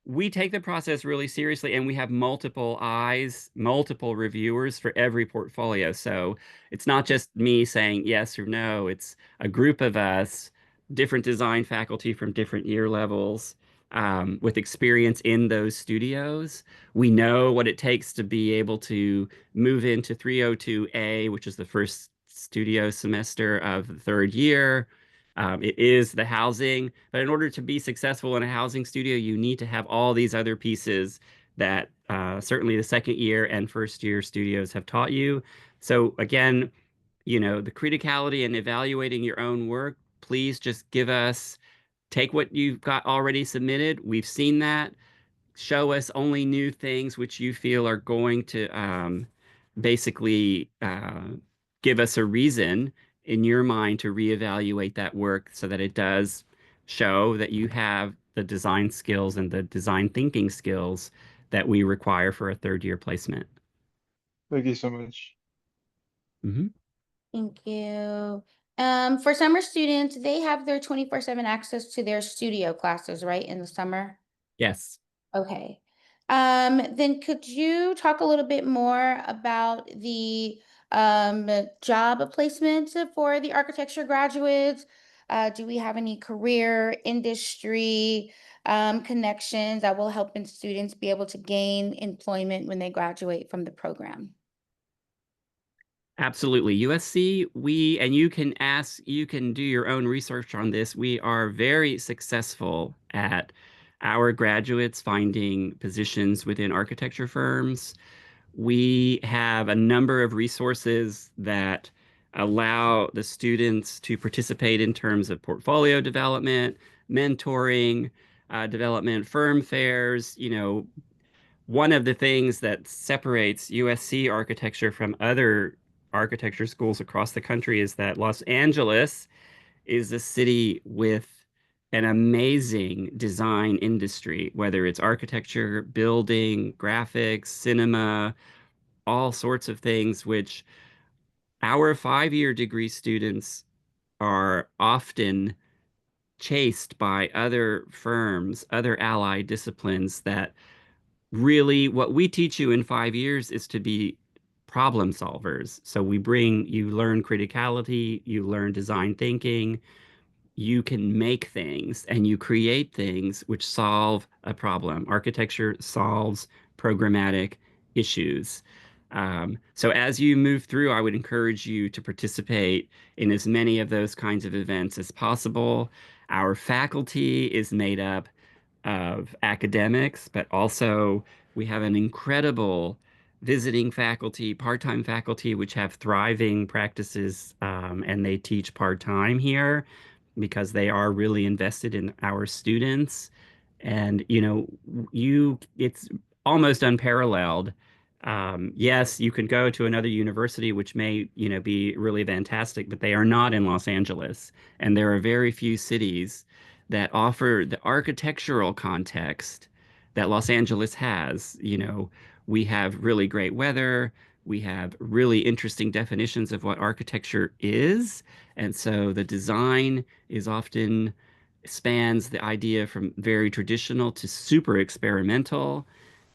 Speaker 3: we take the process really seriously, and we have multiple eyes, multiple reviewers for every portfolio. So it's not just me saying yes or no, it's a group of us, different design faculty from different year levels, with experience in those studios. We know what it takes to be able to move into 302A, which is the first studio semester of the third year. It is the housing, but in order to be successful in a housing studio, you need to have all these other pieces that certainly the second year and first year studios have taught you. So again, the criticality and evaluating your own work, please just take what you've got already submitted. We've seen that. Show us only new things which you feel are going to basically give us a reason in your mind to reevaluate that work so that it does show that you have the design skills and the design thinking skills that we require for a third year placement.
Speaker 7: Thank you so much.
Speaker 3: Mhm.
Speaker 1: Thank you. For summer students, they have their 24/7 access to their studio classes, right, in the summer?
Speaker 3: Yes.
Speaker 1: Okay. Then could you talk a little bit more about the job placement for the architecture graduates? Do we have any career industry connections that will help students be able to gain employment when they graduate from the program?
Speaker 3: Absolutely. USC, and you can do your own research on this. We are very successful at our graduates finding positions within architecture firms. We have a number of resources that allow the students to participate in terms of portfolio development, mentoring, development, firm fairs. One of the things that separates USC architecture from other architecture schools across the country is that Los Angeles is a city with an amazing design industry, whether it's architecture, building, graphics, cinema, all sorts of things, which our 5-year degree students are often chased by other firms, other allied disciplines that really what we teach you in 5 years is to be problem solvers. So you learn criticality, you learn design thinking, you can make things and you create things which solve a problem. Architecture solves programmatic issues. So as you move through, I would encourage you to participate in as many of those kinds of events as possible. Our faculty is made up of academics, but also we have an incredible visiting faculty, part-time faculty, which have thriving practices, and they teach part-time here because they are really invested in our students. And it's almost unparalleled. Yes, you can go to another university, which may, be really fantastic, but they are not in Los Angeles. And there are very few cities that offer the architectural context that Los Angeles has. We have really great weather. We have really interesting definitions of what architecture is. And so the design is often spans the idea from very traditional to super experimental.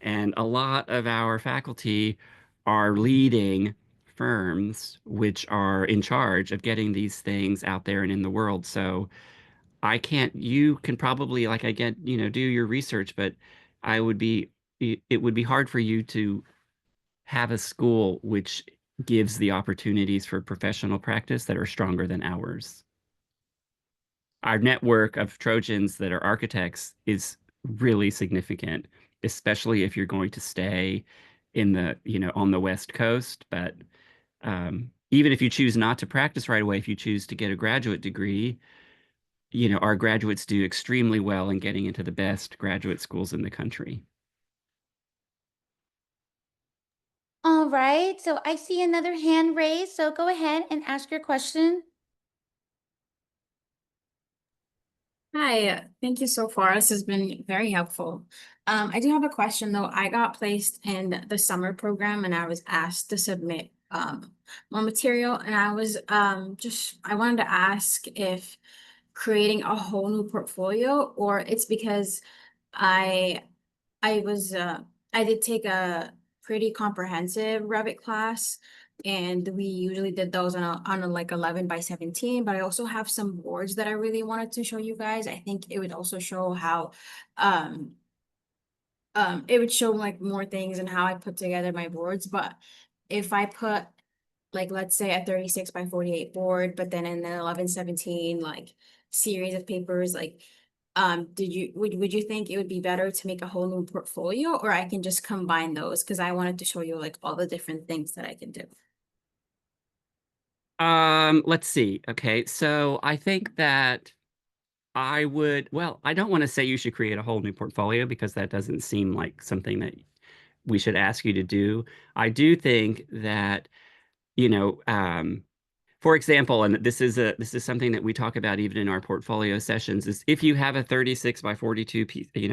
Speaker 3: And a lot of our faculty are leading firms which are in charge of getting these things out there and in the world. So you can probably, like I get, do your research, but I would be, it would be hard for you to have a school which gives the opportunities for professional practice that are stronger than ours. Our network of Trojans that are architects is really significant, especially if you're going to stay on the West Coast. But even if you choose not to practice right away, if you choose to get a graduate degree, our graduates do extremely well in getting into the best graduate schools in the country.
Speaker 1: All right, so I see another hand raised, so go ahead and ask your question.
Speaker 8: Hi, thank you so far. This has been very helpful. I do have a question though. I got placed in the summer program and I was asked to submit more material, and I was I wanted to ask if creating a whole new portfolio, or it's because I I was I did take a pretty comprehensive Revit class, and we usually did those on a like 11 by 17. But I also have some boards that I really wanted to show you guys. I think it would also show how um it would show like more things and how I put together my boards. But if I put like, let's say a 36 by 48 board, but then in the 1117 like series of papers, like would you think it would be better to make a whole new portfolio, or I can just combine those? Because I wanted to show you like all the different things that I can do.
Speaker 3: Let's see. Okay, so I think that I don't want to say you should create a whole new portfolio because that doesn't seem like something that we should ask you to do. I do think that, you know, for example, and this is something that we talk about even in our portfolio sessions, is if you have a 36 by 42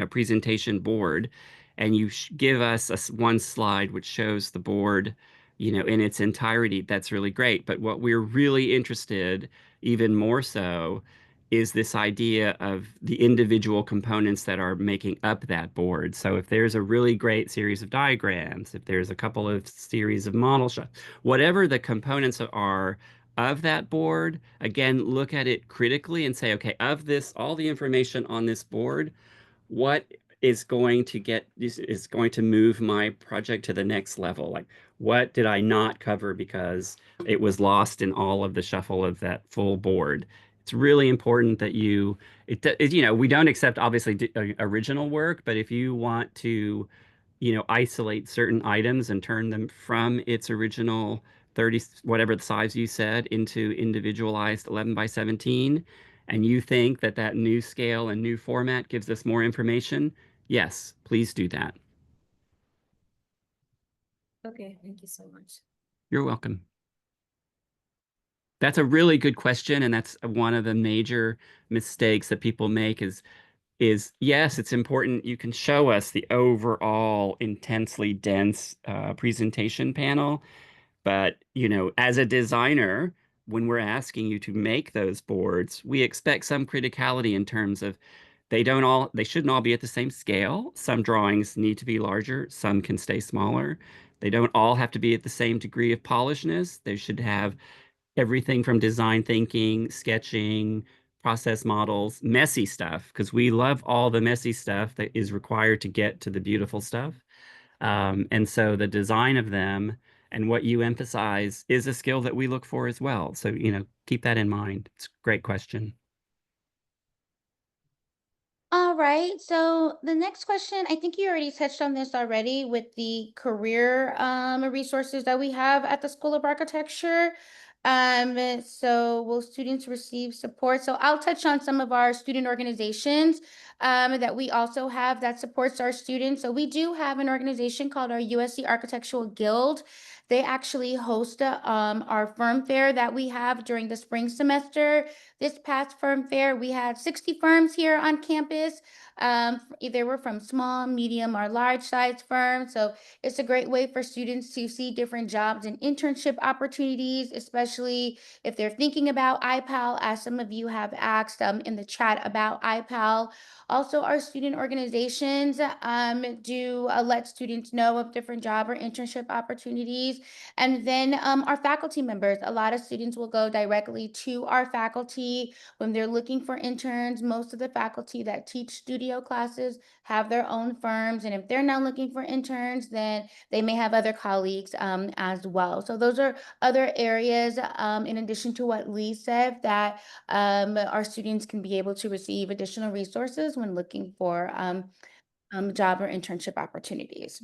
Speaker 3: presentation board and you give us one slide which shows the board, in its entirety, that's really great. But what we're really interested, even more so, is this idea of the individual components that are making up that board. So if there's a really great series of diagrams, if there's a couple of series of model shots, whatever the components are of that board, again, look at it critically and say, okay, of this, all the information on this board, what is going to move my project to the next level? Like, what did I not cover because it was lost in all of the shuffle of that full board? It's really important that we don't accept obviously original work, but if you want to, isolate certain items and turn them from its original 30, whatever the size you said, into individualized 11 by 17, and you think that that new scale and new format gives us more information, yes, please do that.
Speaker 8: Okay, thank you so much.
Speaker 3: You're welcome. That's a really good question, and that's one of the major mistakes that people make is yes, it's important you can show us the overall intensely dense presentation panel, but, as a designer, when we're asking you to make those boards, we expect some criticality in terms of they shouldn't all be at the same scale. Some drawings need to be larger, some can stay smaller. They don't all have to be at the same degree of polishness. They should have everything from design thinking, sketching, process models, messy stuff, because we love all the messy stuff that is required to get to the beautiful stuff. And so the design of them and what you emphasize is a skill that we look for as well. So, keep that in mind. It's a great question.
Speaker 1: All right. So the next question, I think you already touched on this already with the career resources that we have at the School of Architecture. So will students receive support? So I'll touch on some of our student organizations that we also have that supports our students. So we do have an organization called our USC Architectural Guild. They actually host our firm fair that we have during the spring semester. This past firm fair, we had 60 firms here on campus. They were from small, medium, or large size firms. So it's a great way for students to see different jobs and internship opportunities, especially if they're thinking about IPAL, as some of you have asked in the chat about IPAL. Also, our student organizations do let students know of different job or internship opportunities. And then our faculty members, a lot of students will go directly to our faculty when they're looking for interns. Most of the faculty that teach studio classes have their own firms. And if they're not looking for interns, then they may have other colleagues as well. So those are other areas, in addition to what Lee said, that our students can be able to receive additional resources when looking for job or internship opportunities.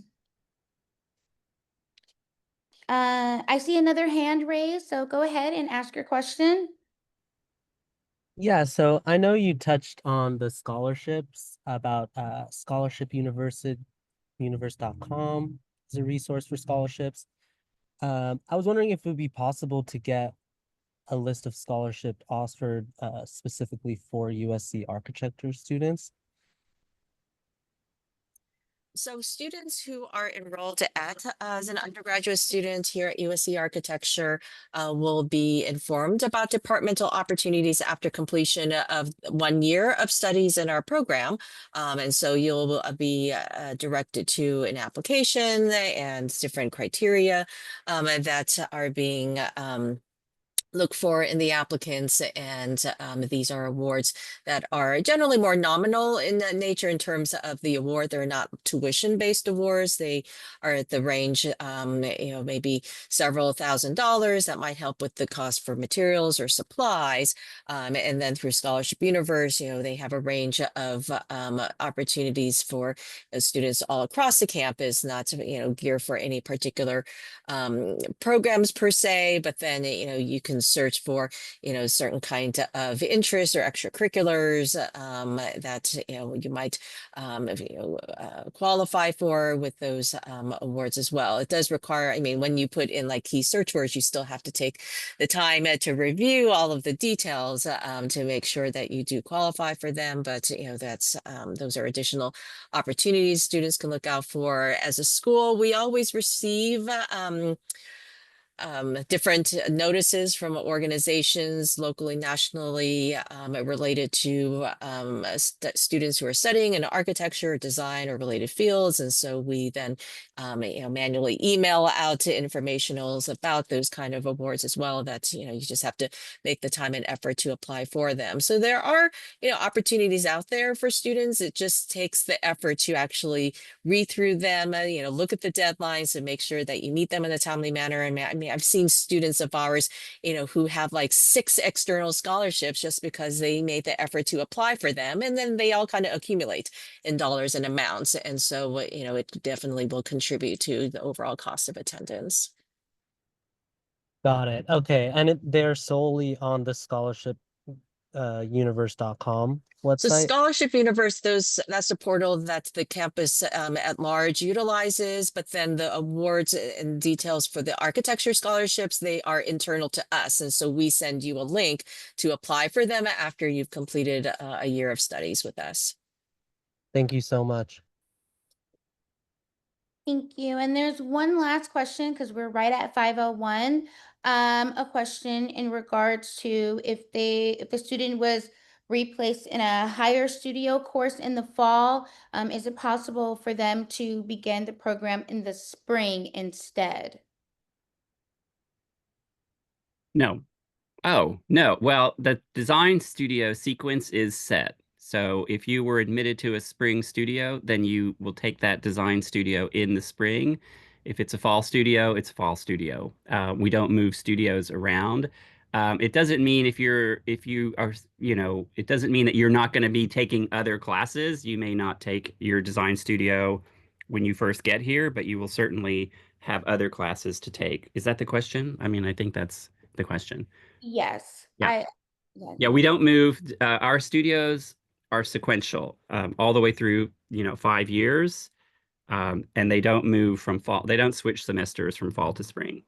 Speaker 1: I see another hand raised, so go ahead and ask your question.
Speaker 5: Yeah, so I know you touched on the scholarships about scholarshipuniverse.com is a resource for scholarships. I was wondering if it would be possible to get a list of scholarship offered specifically for USC architecture students.
Speaker 2: So students who are enrolled as an undergraduate student here at USC Architecture will be informed about departmental opportunities after completion of 1 year of studies in our program. And so you'll be directed to an application and different criteria that are being look for in the applicants, and these are awards that are generally more nominal in nature in terms of the award. They're not tuition-based awards. They are at the range, maybe several $1,000s that might help with the cost for materials or supplies. And then through Scholarship Universe, they have a range of opportunities for students all across the campus, not to, gear for any particular programs per se, but then, you can search for, certain kind of interest or extracurriculars that, you might qualify for with those awards as well. It does require, when you put in like key search words, you still have to take the time to review all of the details to make sure that you do qualify for them. But, that's those are additional opportunities students can look out for. As a school, we always receive different notices from organizations locally, nationally, related to students who are studying in architecture, design, or related fields. And so we then manually email out to informationals about those kind of awards as well, that you just have to make the time and effort to apply for them. So there are opportunities out there for students. It just takes the effort to actually read through them, look at the deadlines and make sure that you meet them in a timely manner. And I've seen students of ours, who have like 6 external scholarships just because they made the effort to apply for them, and then they all kind of accumulate in dollars and amounts. And so, it definitely will contribute to the overall cost of attendance.
Speaker 5: Got it. Okay, and they're solely on the scholarship universe.com
Speaker 2: So
Speaker 5: website.
Speaker 2: Scholarship Universe, that's a portal that the campus at large utilizes, but then the awards and details for the architecture scholarships, they are internal to us. And so we send you a link to apply for them after you've completed a year of studies with us.
Speaker 5: Thank you so much.
Speaker 1: Thank you. And there's one last question because we're right at 5:01. A question in regards to if the student was replaced in a higher studio course in the fall, is it possible for them to begin the program in the spring instead?
Speaker 3: No. Oh, no. Well, the design studio sequence is set. So if you were admitted to a spring studio, then you will take that design studio in the spring. If it's a fall studio, it's a fall studio. We don't move studios around. It doesn't mean if you are, it doesn't mean that you're not going to be taking other classes. You may not take your design studio when you first get here, but you will certainly have other classes to take. Is that the question? I mean, I think that's the question.
Speaker 1: Yes,
Speaker 3: Yeah.
Speaker 1: yeah.
Speaker 3: Yeah, we don't move. Our studios are sequential all the way through, 5 years, and they don't move from fall. They don't switch semesters from fall to spring.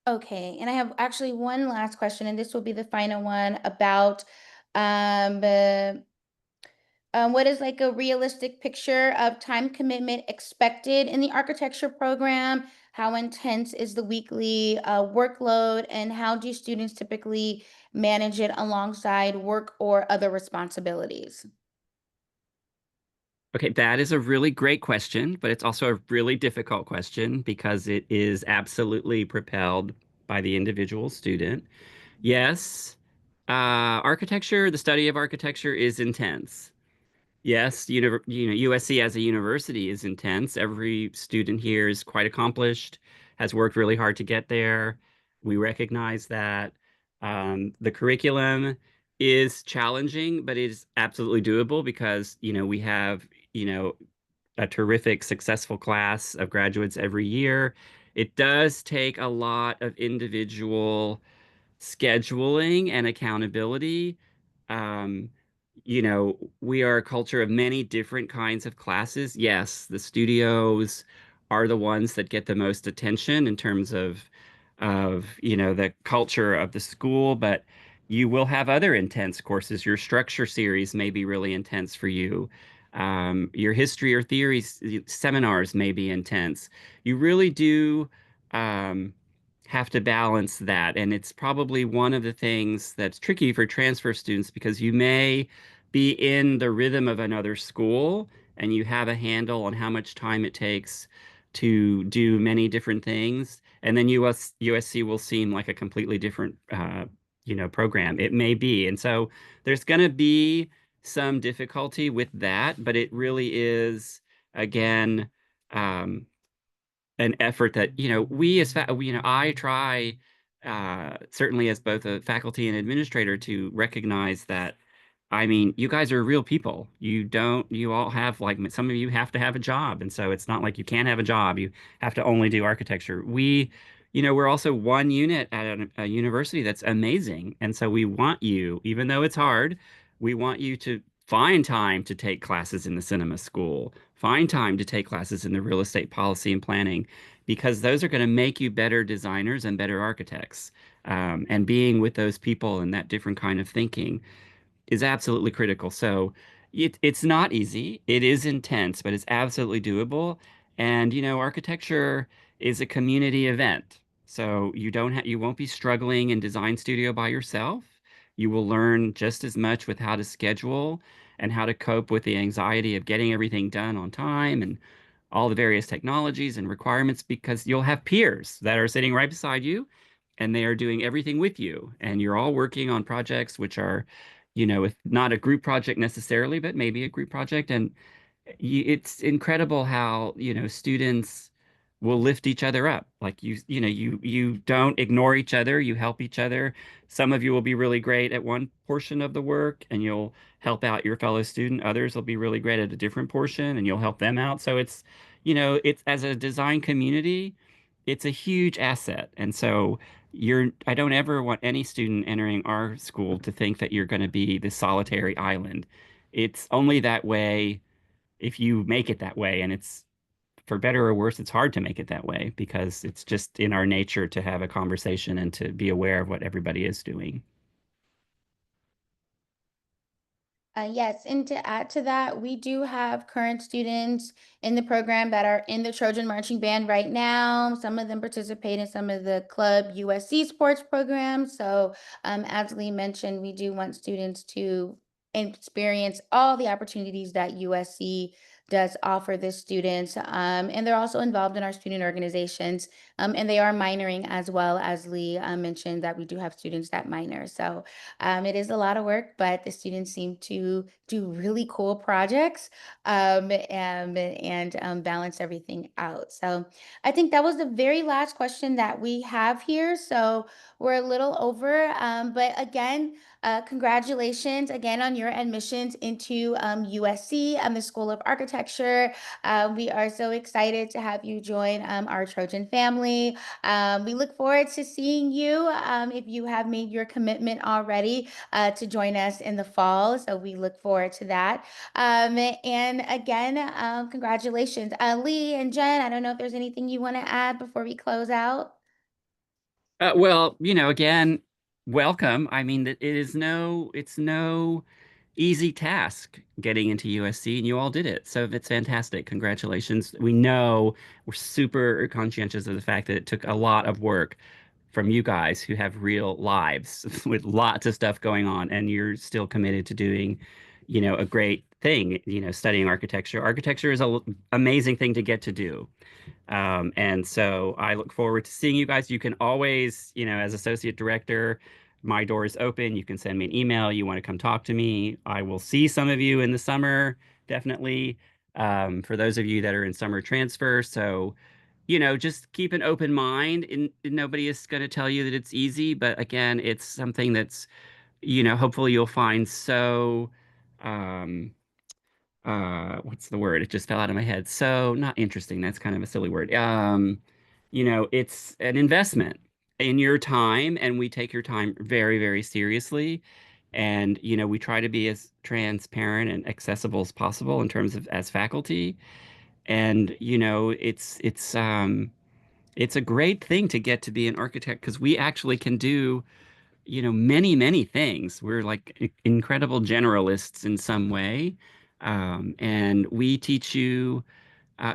Speaker 1: Okay, and I have actually one last question, and this will be the final one about um, uh, what is like a realistic picture of time commitment expected in the architecture program? How intense is the weekly workload, and how do students typically manage it alongside work or other responsibilities?
Speaker 3: Okay, that is a really great question, but it's also a really difficult question because it is absolutely propelled by the individual student. Yes, architecture, the study of architecture is intense. Yes, USC as a university is intense. Every student here is quite accomplished, has worked really hard to get there. We recognize that. The curriculum is challenging, but it is absolutely doable because, we have, a terrific, successful class of graduates every year. It does take a lot of individual scheduling and accountability. Um, we are a culture of many different kinds of classes. Yes, the studios are the ones that get the most attention in terms of the culture of the school, but you will have other intense courses. Your structure series may be really intense for you. Your history or theory seminars may be intense. You really do. Um, have to balance that. And it's probably one of the things that's tricky for transfer students because you may be in the rhythm of another school and you have a handle on how much time it takes to do many different things. And then USC will seem like a completely different, program. It may be. And so there's going to be some difficulty with that, but it really is, again, um, an effort that we I try certainly as both a faculty and administrator to recognize that I mean you guys are real people. You all have like some of you have to have a job, and so it's not like you can't have a job. You have to only do architecture. We're also one unit at a university that's amazing, and so we want you, even though it's hard, we want you to find time to take classes in the cinema school, find time to take classes in the real estate policy and planning, because those are going to make you better designers and better architects. And being with those people and that different kind of thinking is absolutely critical. So it's not easy. It is intense, but it's absolutely doable. And architecture is a community event. So you won't be struggling in design studio by yourself. You will learn just as much with how to schedule and how to cope with the anxiety of getting everything done on time and all the various technologies and requirements because you'll have peers that are sitting right beside you and they are doing everything with you. And you're all working on projects which are, if not a group project necessarily, but maybe a group project. And it's incredible how, students will lift each other up. Like you don't ignore each other, you help each other. Some of you will be really great at one portion of the work and you'll help out your fellow student. Others will be really great at a different portion and you'll help them out. So it's as a design community, it's a huge asset. And so I don't ever want any student entering our school to think that you're going to be this solitary island. It's only that way if you make it that way. And it's for better or worse, it's hard to make it that way because it's just in our nature to have a conversation and to be aware of what everybody is doing.
Speaker 1: Yes, and to add to that, we do have current students in the program that are in the Trojan Marching Band right now. Some of them participate in some of the club USC sports programs. So, as Lee mentioned, we do want students to experience all the opportunities that USC does offer the students. And they're also involved in our student organizations. And they are minoring as well, as Lee mentioned, that we do have students that minor. So, it is a lot of work, but the students seem to do really cool projects and balance everything out. So I think that was the very last question that we have here. So we're a little over, but again, congratulations again on your admissions into USC and the School of Architecture. We are so excited to have you join our Trojan family. We look forward to seeing you if you have made your commitment already to join us in the fall. So we look forward to that. And again, congratulations. Lee and Jen, I don't know if there's anything you want to add before we close out.
Speaker 3: Well, again, welcome. I mean, it's no easy task getting into USC, and you all did it. So it's fantastic. Congratulations. We know we're super conscientious of the fact that it took a lot of work from you guys who have real lives with lots of stuff going on, and you're still committed to doing, a great thing, studying architecture. Architecture is an amazing thing to get to do. And so I look forward to seeing you guys. You can always, as associate director, my door is open. You can send me an email. You want to come talk to me. I will see some of you in the summer, definitely. For those of you that are in summer transfer. So, just keep an open mind. And nobody is going to tell you that it's easy. But again, it's something that's, hopefully you'll find so, um, what's the word? It just fell out of my head. So not interesting. That's kind of a silly word. It's an investment in your time, and we take your time very, very seriously. And, we try to be as transparent and accessible as possible in terms of as faculty. And, it's a great thing to get to be an architect because we actually can do many, many things. We're like incredible generalists in some way. And we teach you,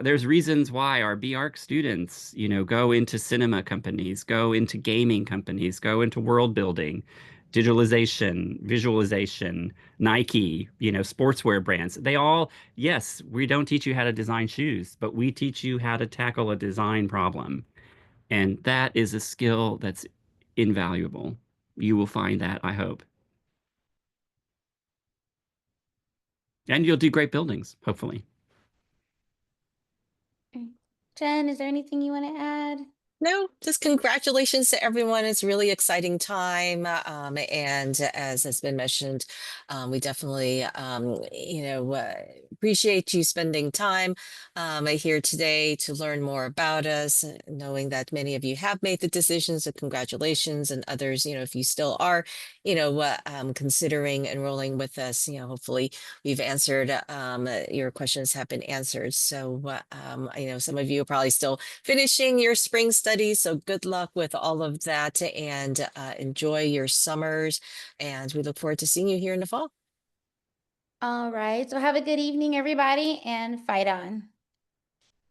Speaker 3: there's reasons why our BArch students, go into cinema companies, go into gaming companies, go into world building, digitalization, visualization, Nike, sportswear brands. They all, yes, we don't teach you how to design shoes, but we teach you how to tackle a design problem. And that is a skill that's invaluable. You will find that, I hope. And you'll do great buildings, hopefully.
Speaker 1: Jen, is there anything you want to add?
Speaker 2: No, just congratulations to everyone. It's a really exciting time. And as has been mentioned, we definitely, appreciate you spending time here today to learn more about us, knowing that many of you have made the decisions. So congratulations, and others, if you still are, considering enrolling with us, hopefully we've answered, your questions have been answered. So, some of you are probably still finishing your spring studies. So good luck with all of that, and enjoy your summers. And we look forward to seeing you here in the fall.
Speaker 1: All right. So have a good evening, everybody, and fight on.